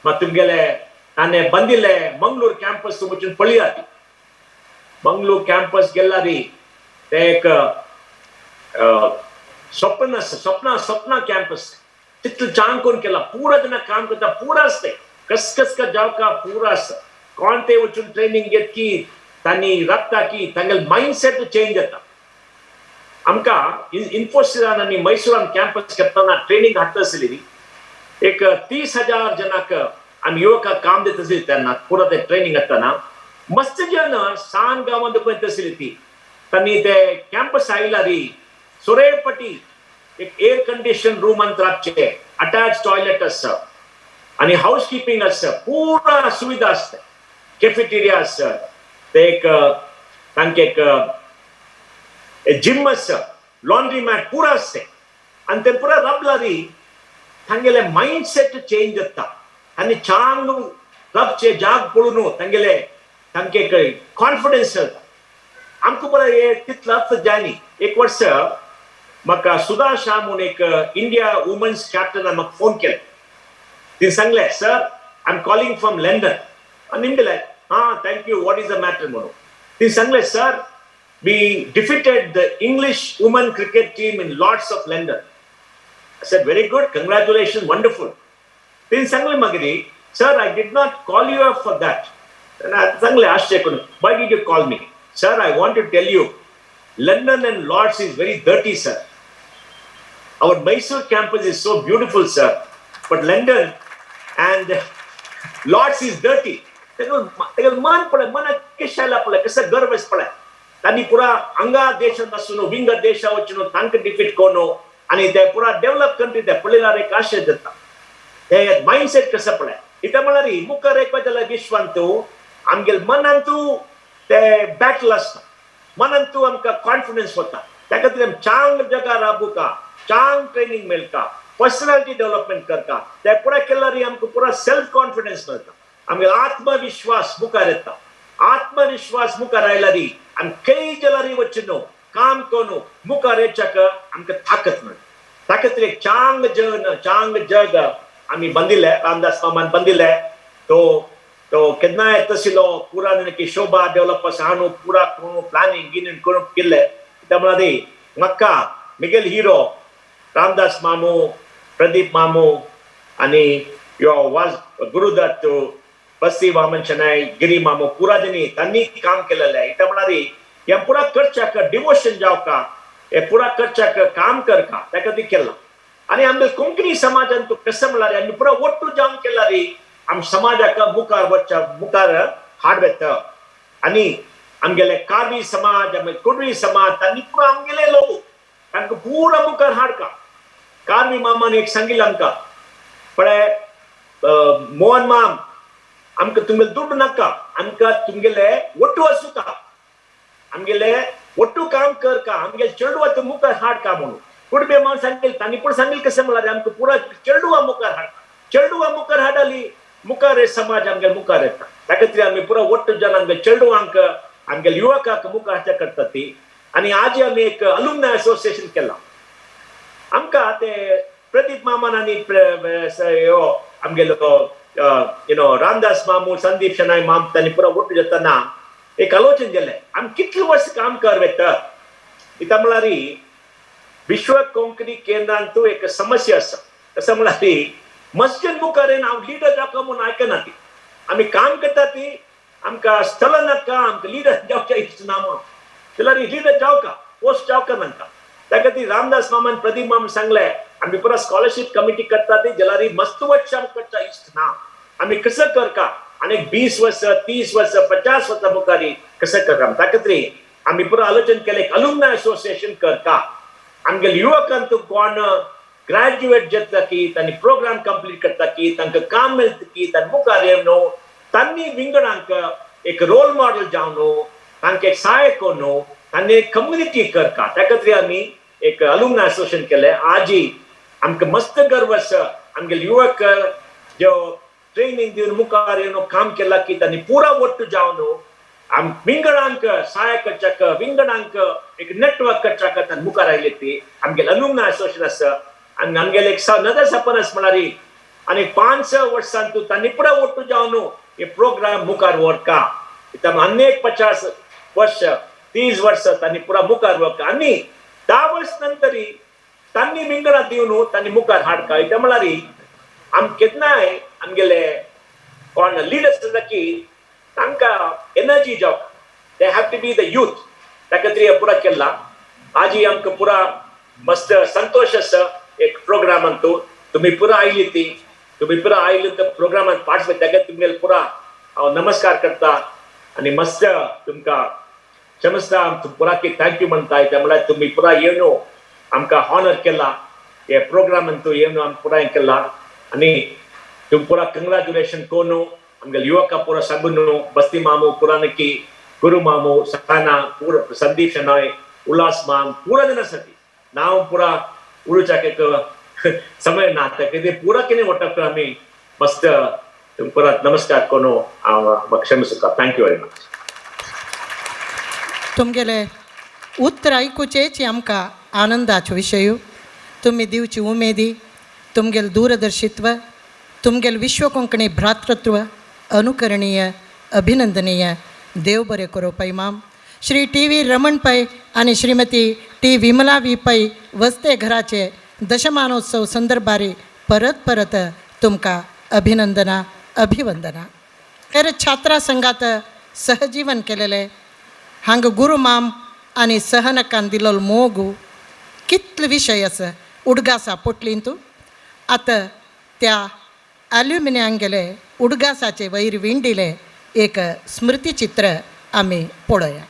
E: मग तुमगेले ताने बंदिल्ले मंगळूर कॅम्पस तुम वचून पळया ती मंगळूर कॅम्पस गेला री ते एक स्वप्ना कॅम्पस तिथं चांग कोण केला पूरा दिन काम करता पूरा असते कस का जाव का पूरा असतं कोण ते वचून ट्रेनिंग घेत की त्यांनी रखता की तांगल माइंडसेट चेंज जाता आमका इन्फोसिसान आणि मैसूरान कॅम्पस करताना ट्रेनिंग हाडटा आसली एक 30,000 जनाक आम्ही युवक काम देत आसली त्यांना पुरा ते ट्रेनिंग असताना मस्त जन सान गावात दुखत आसली ती त्यांनी ते कॅम्पस आयला री सोरेपटी एक एअर कंडिशन रूम अंतराचे अटॅच टॉयलेट असतं आणि हाऊसकीपिंग असतं पूरा सुविधा असते कॅफेटेरिया असतं ते एक तांके एक जिम असतं लॉन्ड्री मॅट पुरा असते आणि ते पुरा रबलारी तांगेले माइंडसेट चेंज जाता आणि चांग रबचे जाग पळून तांगेले तांके कॉन्फिडन्स जाता आमकां बरं हे तितलं अर्थ जायनी एक वर्ष म्हाका सुधा शाह म्हणून एक इंडिया वुमन्स कॅप्टन म्हाका फोन केले तिने सांगले sir I am calling from London आणि म्हणले हा thank you what is the matter म्हणून तिने सांगले sir we defeated the English woman cricket team in Lord's of London I said very good congratulation wonderful तिने सांगले मागीर sir I did not call you up for that सांगले आश्चर्य करून why did you call me sir I want to tell you London and Lords is very dirty, sir. Our Mysore campus is so beautiful, sir. But London and Lords is dirty. तेगल मन पडे मन केशाला पडे कसं गर्वच पडे त्यांनी पुरा अंगा देश नसून विंग देश वचून तांक डिफीट कोनो आणि ते पुरा डेव्हलप कंट्री ते पडलेला एक आशय देता ते माइंडसेट कसं पडे इथं म्हणारी मुखार एक बदल विश्वांतू आमगेल मनंतू ते बॅटल असतं मनंतू आमका कॉन्फिडन्स होता त्या खातीर चांग जगा राबू का चांग ट्रेनिंग मेळटा पर्सनॅलिटी डेव्हलपमेंट करता ते पुरा केल्यार आमकां पुरा सेल्फ कॉन्फिडन्स मेळटा आमगे आत्मविश्वास मुखार येता आत्मविश्वास मुखार आयल्यार आमी खंय गेल्यार वचून काम करून मुखार येच्याक आमकां ताकद मेळटा त्या खातीर एक चांग जग आमी बंदिल्ले रामदास मामान बंदिल्ले तो केन्नाय तसिलो पुरा की शोभा डेव्हलपर्स हाडून पुरा करून प्लॅनिंग गिनिंग करून केल्ले त्यामुळे म्हाका मिगेल हिरो रामदास मामू प्रदीप मामू आणि यो वाज गुरुदत्त बस्सी वामन शनाय गिरी मामू पुरा जनी त्यांनी काम केलेलं आहे त्यामुळे हे पुरा करच्याक डिवोशन जाव का हे पुरा करच्याक काम कर का त्या खातीर केला आणि आमगे कोंकणी समाजान तू कसं म्हळ्यार आमी पुरा ಒಟ್ಟು जावन केला रे आम समाजाक मुखार हाडवेत आणि आमगेले कार्बी समाज कुणबी समाज त्यांनी पुरा आमगेले लोक तांकां पुरा मुखार हाडका कार्बी मामान एक सांगिल्लें आमकां पळय मोहन माम आमकां तुमगेले दुड्ड नाका आमकां तुमगेले ಒಟ್ಟು आसूं आमगेले ಒಟ್ಟು काम कर का आमगेले चेडवा तूं मुखार हाडका म्हणून कुणबी माम सांगिल्लें तांणी पूण सांगिल्लें कशें म्हळ्यार आमकां पुरा चेडवा मुखार हाडका चेडवा मुखार हाडली मुखार समाज आमगे मुखार येता त्या खातीर आमी पुरा ಒಟ್ಟು जन आमगे चेडवांक आमगे युवकांक मुखार हाडच्या करता ती आनी आज आमी एक अलुमनाय असोसिएशन केला आमकां ते प्रदीप मामान आनी आमगेलो रामदास मामू संदीप शनाय माम तांणी पुरो ಒಟ್ಟು जेतना एक आलोचन केलें आमी कितले वर्स काम करवेत इता म्हळ्यार विश्व कोंकणी केंद्रांतू एक समस्या आसा कसं म्हळ्यार मस्जिद मुखार हांव लिडर जावं म्हणून आयकना ती आमी काम करता ती आमकां स्थळ नाका आमकां लिडर जावचें इश्ट ना म्हणून जाल्यार लिडर जावका पोस्ट जावका नाका त्या खातीर रामदास मामान प्रदीप माम सांगलें आमी पुरा स्कॉलरशीप कमिटी करता ती जाल्यार मस्त वर्ष आमकां इश्ट ना आमी कसं करका आनी 20 वर्स 30 वर्स 50 वर्सां मुखारी कसं करता त्या खातीर आमी पुरो आलोचन केलें अलुमनाय असोसिएशन करता आमगे युवकांतू कोण ग्रॅज्युएट जाता की तांणी प्रोग्राम कंप्लीट करता की तांकां काम मेळटा की तांणी मुखार येवं तांणी विंगडांक एक रोल मॉडेल जावन तांकां एक सहाय्य करून तांणी एक कम्युनिटी करता त्या खातीर आमी एक अलुमनाय असोसिएशन केलें आजी आमकां मस्त गर्व आसा आमगे युवक जो ट्रेनिंग दिवन मुखार येवन काम केला की तांणी पुरा ಒಟ್ಟು जावन आम विंगडांक सहाय्य करच्याक विंगडांक एक नेटवर्क करच्याक तांणी मुखार आयली ती आमगे अलुमनाय असोसिएशन आसा आनी आमगेलें एक नदर सपन आसा म्हळ्यार आनी 5-6 वर्सांतू तांणी पुरा ಒಟ್ಟು जावन हे प्रोग्राम मुखार व्हरका आनी एक 50 वर्ष 30 वर्स तांणी पुरा मुखार व्हरका आनी 10 वर्स नंतर तांणी विंगडां दिवन तांणी मुखार हाडका इता म्हळ्यार आम केन्नाय आमगेले कोण लिडर्स आसा की तांकां एनर्जी जावं they have to be the youth त्या खातीर पुरा केला आजी आमकां पुरा मस्त संतोष आसा एक प्रोग्रामांतू तुमी पुरा आयली ती तुमी पुरा आयली त्या प्रोग्रामांत पार्टिसिपेट त्या खातीर तुमगेले पुरा हांव नमस्कार करता आनी मस्त तुमकां क्षमस्ता पुरा की थँक्यू म्हणटा त्या म्हळ्यार तुमी पुरा येवन आमकां हॉनर केला हे प्रोग्रामांतू येवन आमकां पुरा हें केला आनी तुम पुरा कंग्रॅच्युलेशन कोण आमगे युवकां पुरा सांगून बस्ती मामू पुरानकी गुरु मामू सहाना पूरा संदीप शनाय उल्हास माम पूरा जन आसा ती नांव पुरा उलोवच्याक एक समय ना ते पुरा कितें वटप आमी मस्त तुम पुरा नमस्कार कोण हांव म्हाका क्षमस्ता थँक्यू वेरी मच
B: तुमगेले उत्तर आयकुचेच आमकां आनंदाचो विशय तुमी दिवची उमेदी तुमगेल दूरदर्शित्व तुमगेल विश्व कोंकणी भ्रातृत्व अनुकरणीय अभिनंदनीय देव बरें करो पै माम श्री टी.व्ही. रमण पै आनी श्रीमती टी. विमला वी पै वस्ते घराचे दशमानोत्सव संदर्भारी परत परत तुमकां अभिनंदना अभिवंदना खैर छात्रा संघात सहजीवन केलेले हांग गुरू माम आनी सहनकान दिलोलो मोग कितले विशय आसा उडगासा पोटलींतू आतां त्या ॲल्युमिनियान गेले उडगासाचे वयर विणडिले एक स्मृतिचित्र आमी पळोवया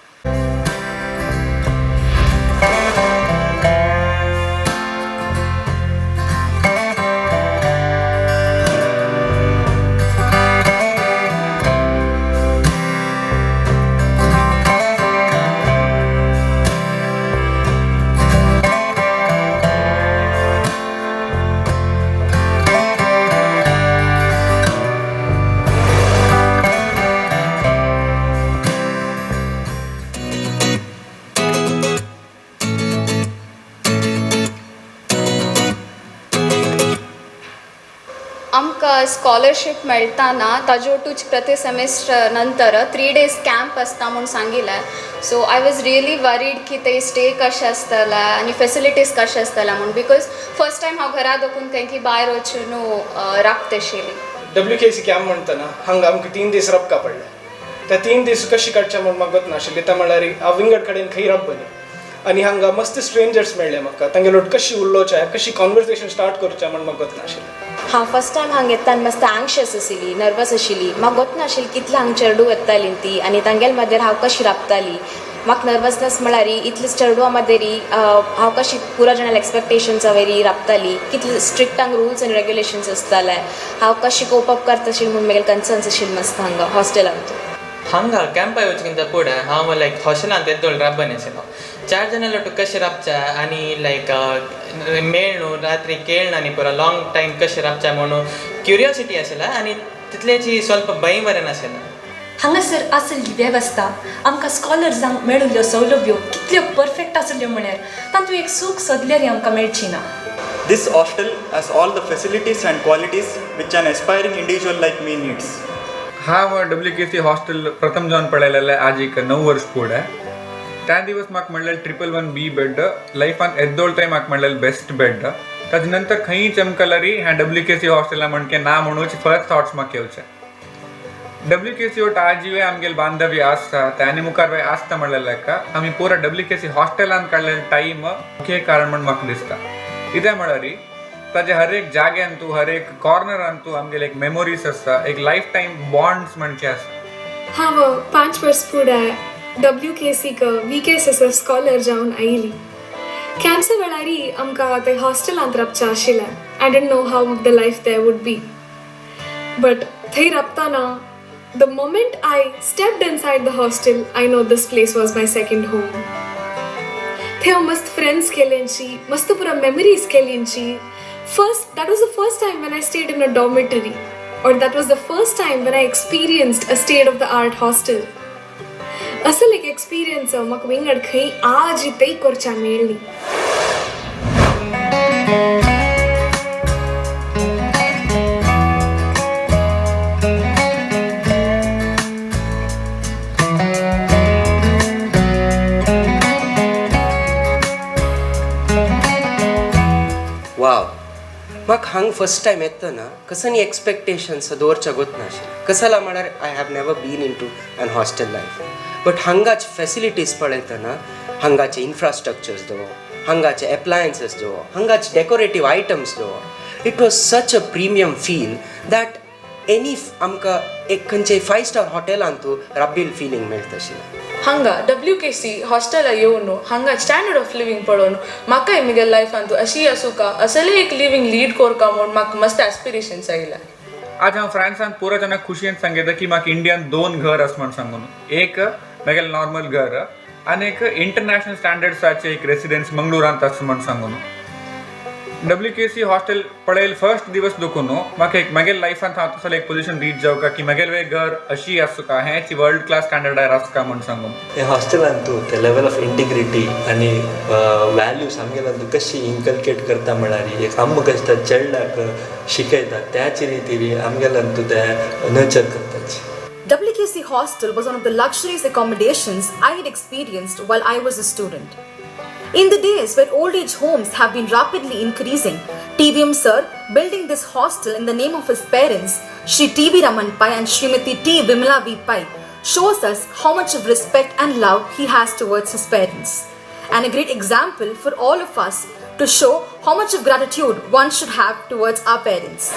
F: आमकां स्कॉलरशीप मेळटाना ताजेवटूच प्रति सेमेस्टर नंतर 3 days कॅम्प आसता म्हूण सांगिल्लें so I was really worried की ते स्टे कशें आसतलें आनी फेसिलिटीज कशें आसतलें म्हूण बिकॉज फर्स्ट टायम हांव घरा देखून खंय भायर वचून राखत आशिल्ली
G: WKC कॅम्प म्हणटना हांगा आमकां 3 दीस रबका पडले त्या 3 दीस कशी काडचें म्हूण म्हाका वच नाशिल्लें त्या म्हळ्यार हांव विंगड कडेन खंय रबली आनी हांगा मस्त स्ट्रेंजर्स मेळ्ळे म्हाका तांगे लोट कशी उलोवचें कशी कॉन्वर्सेशन स्टार्ट करचें म्हूण म्हाका वच नाशिल्लें
H: हांव फर्स्ट टायम हांगा येताना मस्त एंग्शियस आशिल्ली नर्वस आशिल्ली म्हाका वच नाशिल्ली कितले हांगा चेडूं येतालीं ती आनी तांगेले मदेर हांव कशी राबताली म्हाका नर्वसनेस म्हळ्यार इतले चेडूं मदेरी हांव कशी पुरो जाणां एक्सपेक्टेशन्सा वयरी राबताली कितले स्ट्रिक्ट हांगा रुल्स आनी रेग्युलेशन्स आसताले हांव कशी कोप अप करता आशिल्ली म्हूण म्हगेलें कन्सर्न्स आशिल्लें मस्त हांगा हॉस्टेलांत
I: हांगा कॅम्पा येवचें फुडें हांव लायक हॉस्टेलांत येतलो राबन आशिल्लो 4 जाणां लोट कशें राबचे आनी लायक मेळ न्हू रात्री खेळ आनी पुरो लाँग टायम कशें राबचे म्हणून क्युरियोसिटी आशिल्लें आनी तितलेची स्वल्प भंय बरें नाशिल्लें
J: हांगासर आसली वेवस्था आमकां स्कॉलर्सांक मेळिल्ल्यो सवलभ्यो कितल्यो परफेक्ट आसल्यो म्हळ्यार तातूंत एक सूख सोदल्यार आमकां मेळची ना.
K: This hostel has all the facilities and qualities which an aspiring individual like me needs.
L: हांव WKC हॉस्टेल प्रथम जावन पळयलेलें आज एक 9 वर्स फुडें. त्या दिवस म्हाका मेळ्ळेलें 111B बेड, लायफान येद्दोळ थंय म्हाका मेळ्ळेलें बेस्ट बेड. ताजे नंतर खंयी चमकल्यारी ह्या WKC हॉस्टेला म्हणके ना म्हणूच फर्स्ट थॉट्स म्हाका येवचे. WKC ओट आजीवे आमगेले बांधव्य आसता ते आनी मुखार वेळ आसता म्हणलें आमी पुरा WKC हॉस्टेलान काडलेले टायम मुख्य कारण म्हण म्हाका दिसता. कित्याक म्हळ्यार ताजे हर एक जाग्यान तूं हर एक कॉर्नरान तूं आमगेले एक मेमोरीज आसता, एक लायफ टायम बॉन्ड्स म्हणचे आसता.
M: हांव 5 वर्स फुडें WKCक VKSS स्कॉलर जावन आयिल्ली. कॅम्पच्या वेळारी आमकां ते हॉस्टेलांत रावचें आशिल्लें. I don't know how the life there would be, but थंय रावतना the moment I stepped inside the hostel I know this place was my second home. थंय हांव मस्त फ्रेंड्स केल्यांची, मस्त पुरा मेमरीज केल्यांची. That was the first time when I stayed in a dormitory, or that was the first time when I experienced a state-of-the-art hostel. असं एक experience म्हाका विंगड खंय आज इतय करच्या मेळ्ळी.
N: वाव, म्हाका हांगा फर्स्ट टायम येतना कसनी एक्सपेक्टेशन्स दवरच्या गोत नाशिल्ले. कसला म्हळ्यार I have never been in to an hostel life, but हांगाचे फॅसिलिटीज पळयतना हांगाचे इन्फ्रास्ट्रक्चर्स दो, हांगाचे एप्लायन्सीस दो, हांगाचे डेकोरेटीव आयटम्स दो, it was such a premium feel that any आमकां एक खंयच्याय 5 स्टार हॉटेलांत तूं राबिल फिलींग मेळटा आशिल्लें.
O: हांगा WKC हॉस्टेला येवन हांगा स्टँडर्ड ऑफ लिव्हिंग पळोवन म्हाकाय म्हज्या लायफान अशी आसूं का असले एक लिव्हिंग लीड कोरका म्हूण म्हाका मस्त एस्पिरेशन्स आयल्या.
L: आज हांव फ्रांसान पुरो जेन्ना खुशयेन सांगितलं की म्हाका इंडियान 2 घर आसा म्हण सांगून. एक म्हगेलें नॉर्मल घर आनी एक इंटरनॅशनल स्टँडर्ड्साचें एक रेसिडेन्स मंगळुरांत आसा म्हण सांगून. WKC हॉस्टेल पळयल फर्स्ट दिवस देखून म्हाका एक म्हगेल्या लायफान हांव तसलें एक पोजिशन रीच जावं की म्हगेलें घर अशी आसूं का, हेंच वर्ल्ड क्लास स्टँडर्डार आसा का म्हण सांगून.
P: हे हॉस्टेलान तूं ते लेवल ऑफ इंटिग्रिटी आनी वॅल्यूज आमगेल्यान तूं कशी इन्कल्केट करता म्हळ्यार एक आम्म कशें चेडणाक शिकयता त्याच रितीन आमगेल्यान तूं ते नर्चर करताच.
Q: WKC hostel was one of the luxurious accommodations I had experienced while I was a student. In the days when old age homes have been rapidly increasing, TVM sir, building this hostel in the name of his parents, Shri TV Raman Pai and Srimati T Vimala V Pai, shows us how much of respect and love he has towards his parents. And a great example for all of us to show how much of gratitude one should have towards our parents.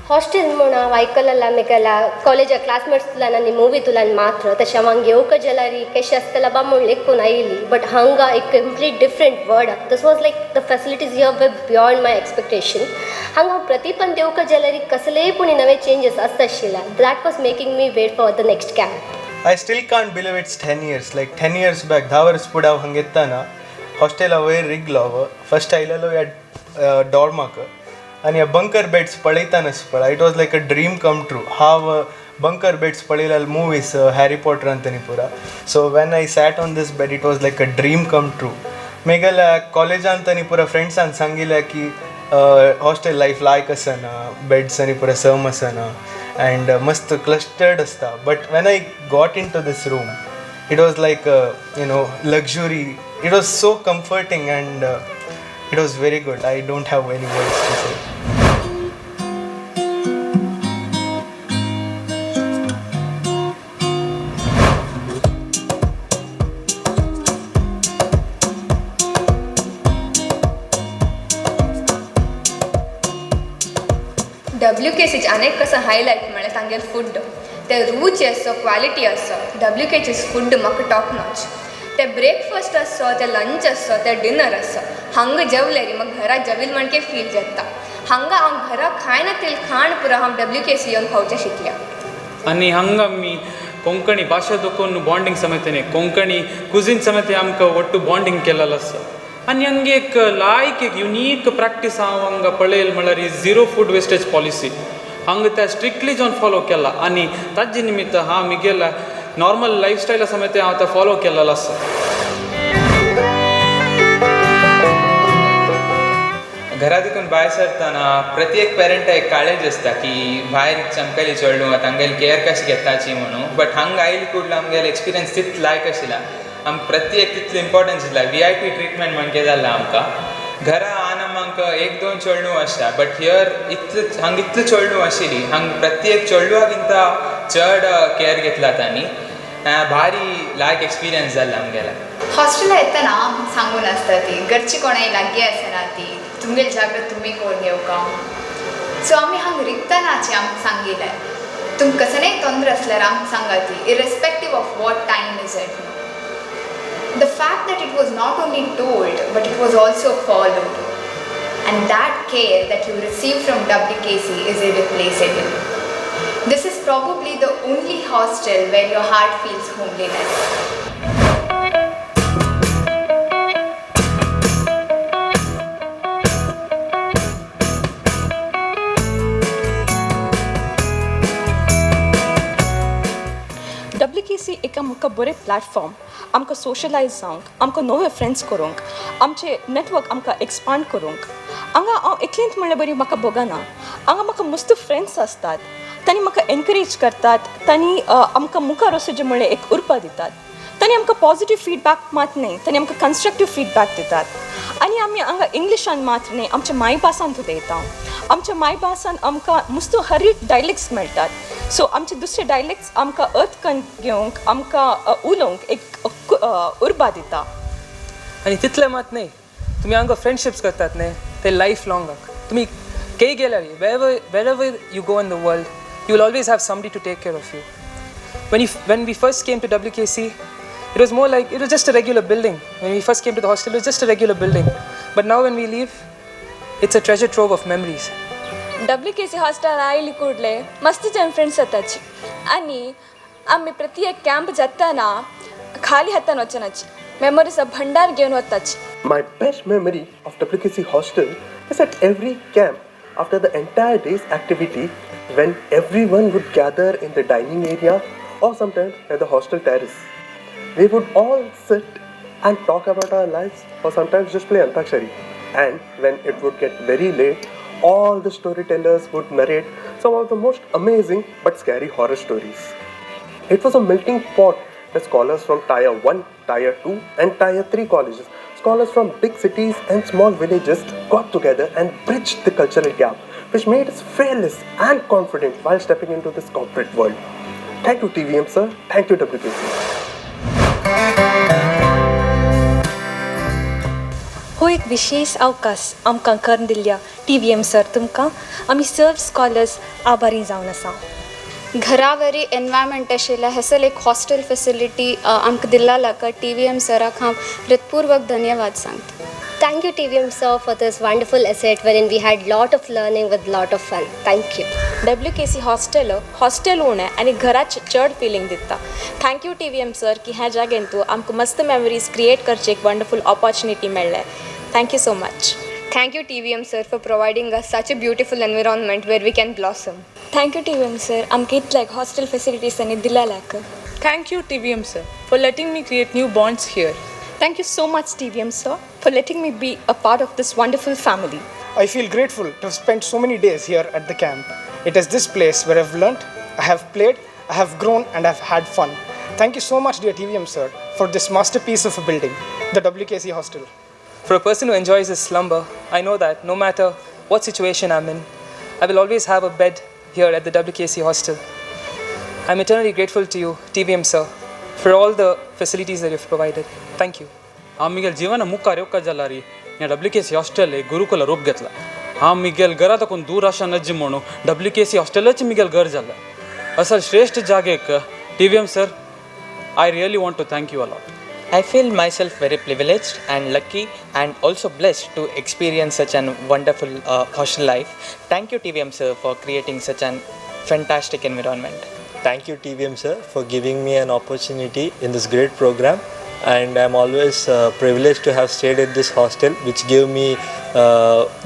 R: Hostel म्हूण हांव आयकलां मेकला कॉलेजा क्लासमेट्सलान आनी मुवीतुल्यान मात्र तशें हांगा येवंक जाल्यार कशें आसतलें बा म्हूण लेखून आयली. बट हांगा एक complete different word. This was like the facilities here वर बियॉन्ड माय एक्सपेक्टेशन. हांगा प्रतिपन येवंक जाल्यार कसलेय पूण नवे चेंजीस आसता आशिल्ले. That was making me wait for the next camp.
S: I still can't believe it's 10 years. Like 10 years back 10 वर्स फुडें हांव हांगा येताना हॉस्टेला वयर रिगलो. फर्स्ट आयलेलो ह्या डॉर्माक आनी बंकर बेड्स पळयतानाच पळय it was like a dream come true. हांव बंकर बेड्स पळयल्या मुवीज हॅरी पॉटरांत आनी पुरा. So when I sat on these bed it was like a dream come true. मेगेल्या कॉलेजांत आनी पुरा फ्रेंड्सान सांगिल्लें की हॉस्टेल लायफ लायक आसना, बेड्स आनी पुरा सम आसना अँड मस्त क्लस्टर्ड आसता. But when I got into these room it was like luxury. It was so comforting and it was very good. I don't have any words to say.
T: WKCचे अनेक कसं highlight म्हळ्यार तांगेले food. ते रूच आसो, quality आसो. WKCचे food म्हाका top notch. ते ब्रेकफास्ट आसो, ते लंच आसो, ते डिनर आसो. हांगा जेवल्यार म्हाका घरा जेविल म्हणके फील जाता. हांगा हांव घरा खायना तेल खाण पुरो हांव WKC येवन खावचें शिकल्या.
U: आनी हांगा आमी कोंकणी भाशा दुखून बॉन्डिंग समेतने कोंकणी कुझीन समेत आमकां ಒಟ್ಟು बॉन्डिंग केलेलो आसा आनी हांगा एक लायक एक युनीक प्रॅक्टीस हांव हांगा पळयल म्हळ्यार ही झिरो फूड वेस्टेज पॉलिसी हांगा त्या स्ट्रिक्टली जावन फॉलो केला आनी ताजे निमित्त हांव म्हगेल्या नॉर्मल लायफस्टायला समेत हांव ते फॉलो केलेलो आसा.
I: घरा देखून भायर सरतना प्रत्येक पेरंटा एक काळजी आसता की भायर चमकली चेडूं तांगेली केअर कशी घेताची म्हणून बट हांगा आयली कुडलो आमगेलो एक्सपिरियन्स तितलो लायक आशिल्ला आमकां प्रत्येक तितलो इम्पॉर्टन्स दिला VIP ट्रिटमेंट म्हण कितें जाल्लें आमकां घरा आन आमकां 1-2 चेडूं आसता बट हियर हांगा इतलो चेडूं आशिल्ली हांगा प्रत्येक चेडवाक चड केअर घेतला तांणी भारी लायक एक्सपिरियन्स जाल्ला आमगेला.
T: हॉस्टेला येतना सांगून आसता ती घरची कोणाय लागीं आसना ती तुमगेली जाग्रत तुमी करून येवका सो आमी हांगा रिकतनाची आमकां सांगिल्लें तुमकां कसलेंय तोंदर आसल्यार आमकां सांगा ती irrespective of what time is it. The fact that it was not only told but it was also followed and that care that you receive from WKC is irreplaceable. This is probably the only hostel where your heart feels homeliness.
J: WKC एक आमकां बरें platform आमकां सोशलायज जावंक आमकां नवे friends करूंक आमचे network आमकां एक्सपांड करूंक हांगा हांव एकलींत म्हणल्यार बरी म्हाका बगना हांगा म्हाका मस्त फ्रेंड्स आसतात तांणी म्हाका एनकरेज करतात तांणी आमकां मुखार वचचें म्हणल्यार एक उर्बा दितात तांणी आमकां पॉजिटीव फीडबॅक मात न्ही तांणी आमकां कन्स्ट्रक्टीव फीडबॅक दितात आनी आमी हांगा इंग्लिशान मात न्ही आमच्या मायभासांत उलयता आमच्या मायभासान आमकां मस्त हर एक डायलेक्ट्स मेळटात सो आमचे दुसरे डायलेक्ट्स आमकां अर्थ करून घेवंक आमकां उलोवंक एक उर्बा दिता.
G: आनी तितलें मात न्ही तुमी हांगा फ्रेंडशिप्स करतात न्ही ते लायफ लॉंगाक तुमी खंय गेल्यार wherever you go in the world you will always have somebody to take care of you. When we first came to WKC, it was more like, it was just a regular building. When we first came to the hostel, it was just a regular building. But now when we leave, it's a treasure trove of memories.
J: WKC hostel आयली कुडले मस्त जन friends जाताची आनी आमी प्रत्येक camp जाताना खाली हातान वचनाची मेमोरीज भंडार घेवन वताची.
V: My best memory of WKC hostel is at every camp after the entire day's activity when everyone would gather in the dining area or sometimes at the hostel terrace. We would all sit and talk about our lives or sometimes just play Antakshari. And when it would get very late, all the storytellers would narrate some of the most amazing but scary horror stories. It was a melting pot where scholars from Tier 1, Tier 2 and Tier 3 colleges, scholars from big cities and small villages got together and bridged the cultural gap, which made us fearless and confident while stepping into this corporate world. Thank you TVM sir, thank you WKC.
J: हो एक विशेष अवकाश आमकां करून दिल्ल्या TVM sir तुमकां आमी सर्व स्कॉलर्स आभारी जावन आसा.
F: घरा वरी एनवायरमेंट आशिल्ल्या हेसल एक हॉस्टेल फॅसिलिटी आमकां दिल्ल्या लाका TVM सराक हांव हृदयपूर्वक धन्यवाद सांगता.
R: Thank you TVM sir for this wonderful asset wherein we had lot of learning with lot of fun. Thank you.
J: WKC hostel उणें आनी घराच चड फिलींग दिता. थँक्यू TVM सर की ह्या जागेन तूं आमकां मस्त मेमरीज क्रिएट करची एक वंडरफूल ऑपॉर्च्युनिटी मेळ्ळें. Thank you so much.
T: Thank you TVM sir for providing us such a beautiful environment where we can blossom.
J: Thank you TVM sir आमकां इतल्या हॉस्टेल फॅसिलिटीज आनी दिल्या लायक.
O: Thank you TVM sir for letting me create new bonds here.
J: Thank you so much TVM sir for letting me be a part of this wonderful family.
G: I feel grateful to have spent so many days here at the camp. It is this place where I've learnt, I have played, I have grown and I've had fun. Thank you so much dear TVM sir for this masterpiece of a building, the WKC hostel. For a person who enjoys his slumber, I know that no matter what situation I'm in, I will always have a bed here at the WKC hostel. I'm eternally grateful to you, TVM sir, for all the facilities that you've provided. Thank you.
U: आमगेल जीवन मुखार येवका जाला री ह्या WKC hostel एक गुरुकुल रूप घेतला. आमगेल घरा तकून दूर आशा नजी म्हणून WKC हॉस्टेलच मिगेल घर जालें. असल श्रेष्ठ जागेक TVM sir, I really want to thank you a lot.
I: I feel myself very privileged and lucky and also blessed to experience such a wonderful hostel life. Thank you TVM sir for creating such a fantastic environment.
P: thank you TVM sir for giving me an opportunity in this great program, and I'm always privileged to have stayed at this hostel, which gave me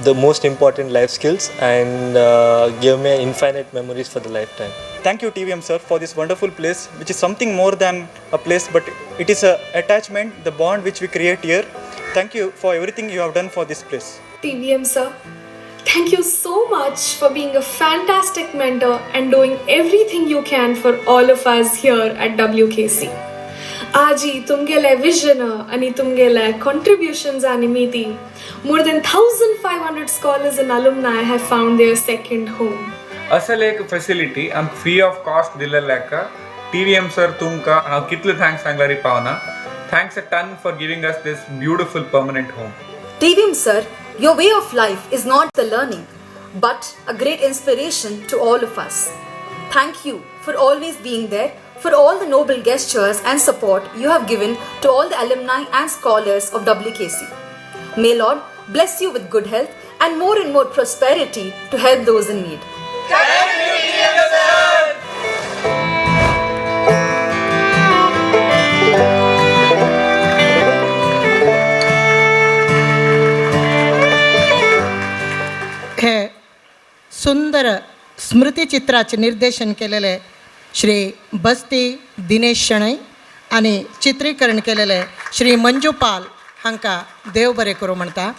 P: the most important life skills and gave me infinite memories for the lifetime.
K: Thank you TVM sir for this wonderful place, which is something more than a place, but it is a attachment, the bond which we create here. Thank you for everything you have done for this place.
M: TVM sir, thank you so much for being a fantastic mentor and doing everything you can for all of us here at WKC. आजी तुमगेले vision आणि तुमगेले contributions आणि निमित्ती more than 1,500 scholars and alumni have found their second home.
L: असल एक facility आमकां free of cost दिलेल्याका TVM sir तुमकां हांव कितले थँक्स सांगल्यार पावना. Thanks a ton for giving us this beautiful permanent home.
Q: TVM sir, your way of life is not the learning, but a great inspiration to all of us. Thank you for always being there, for all the noble gestures and support you have given to all the alumni and scholars of WKC. May Lord bless you with good health and more prosperity to help those in need.
I: Thank you, TVM sir.
B: हे सुंदर स्मृतिचित्राचे निर्देशन केलेले श्री बस्ती दिनेश शणै आणि चित्रीकरण केलेले श्री मंजू पाल हांकां देव बरें करूं म्हणटा.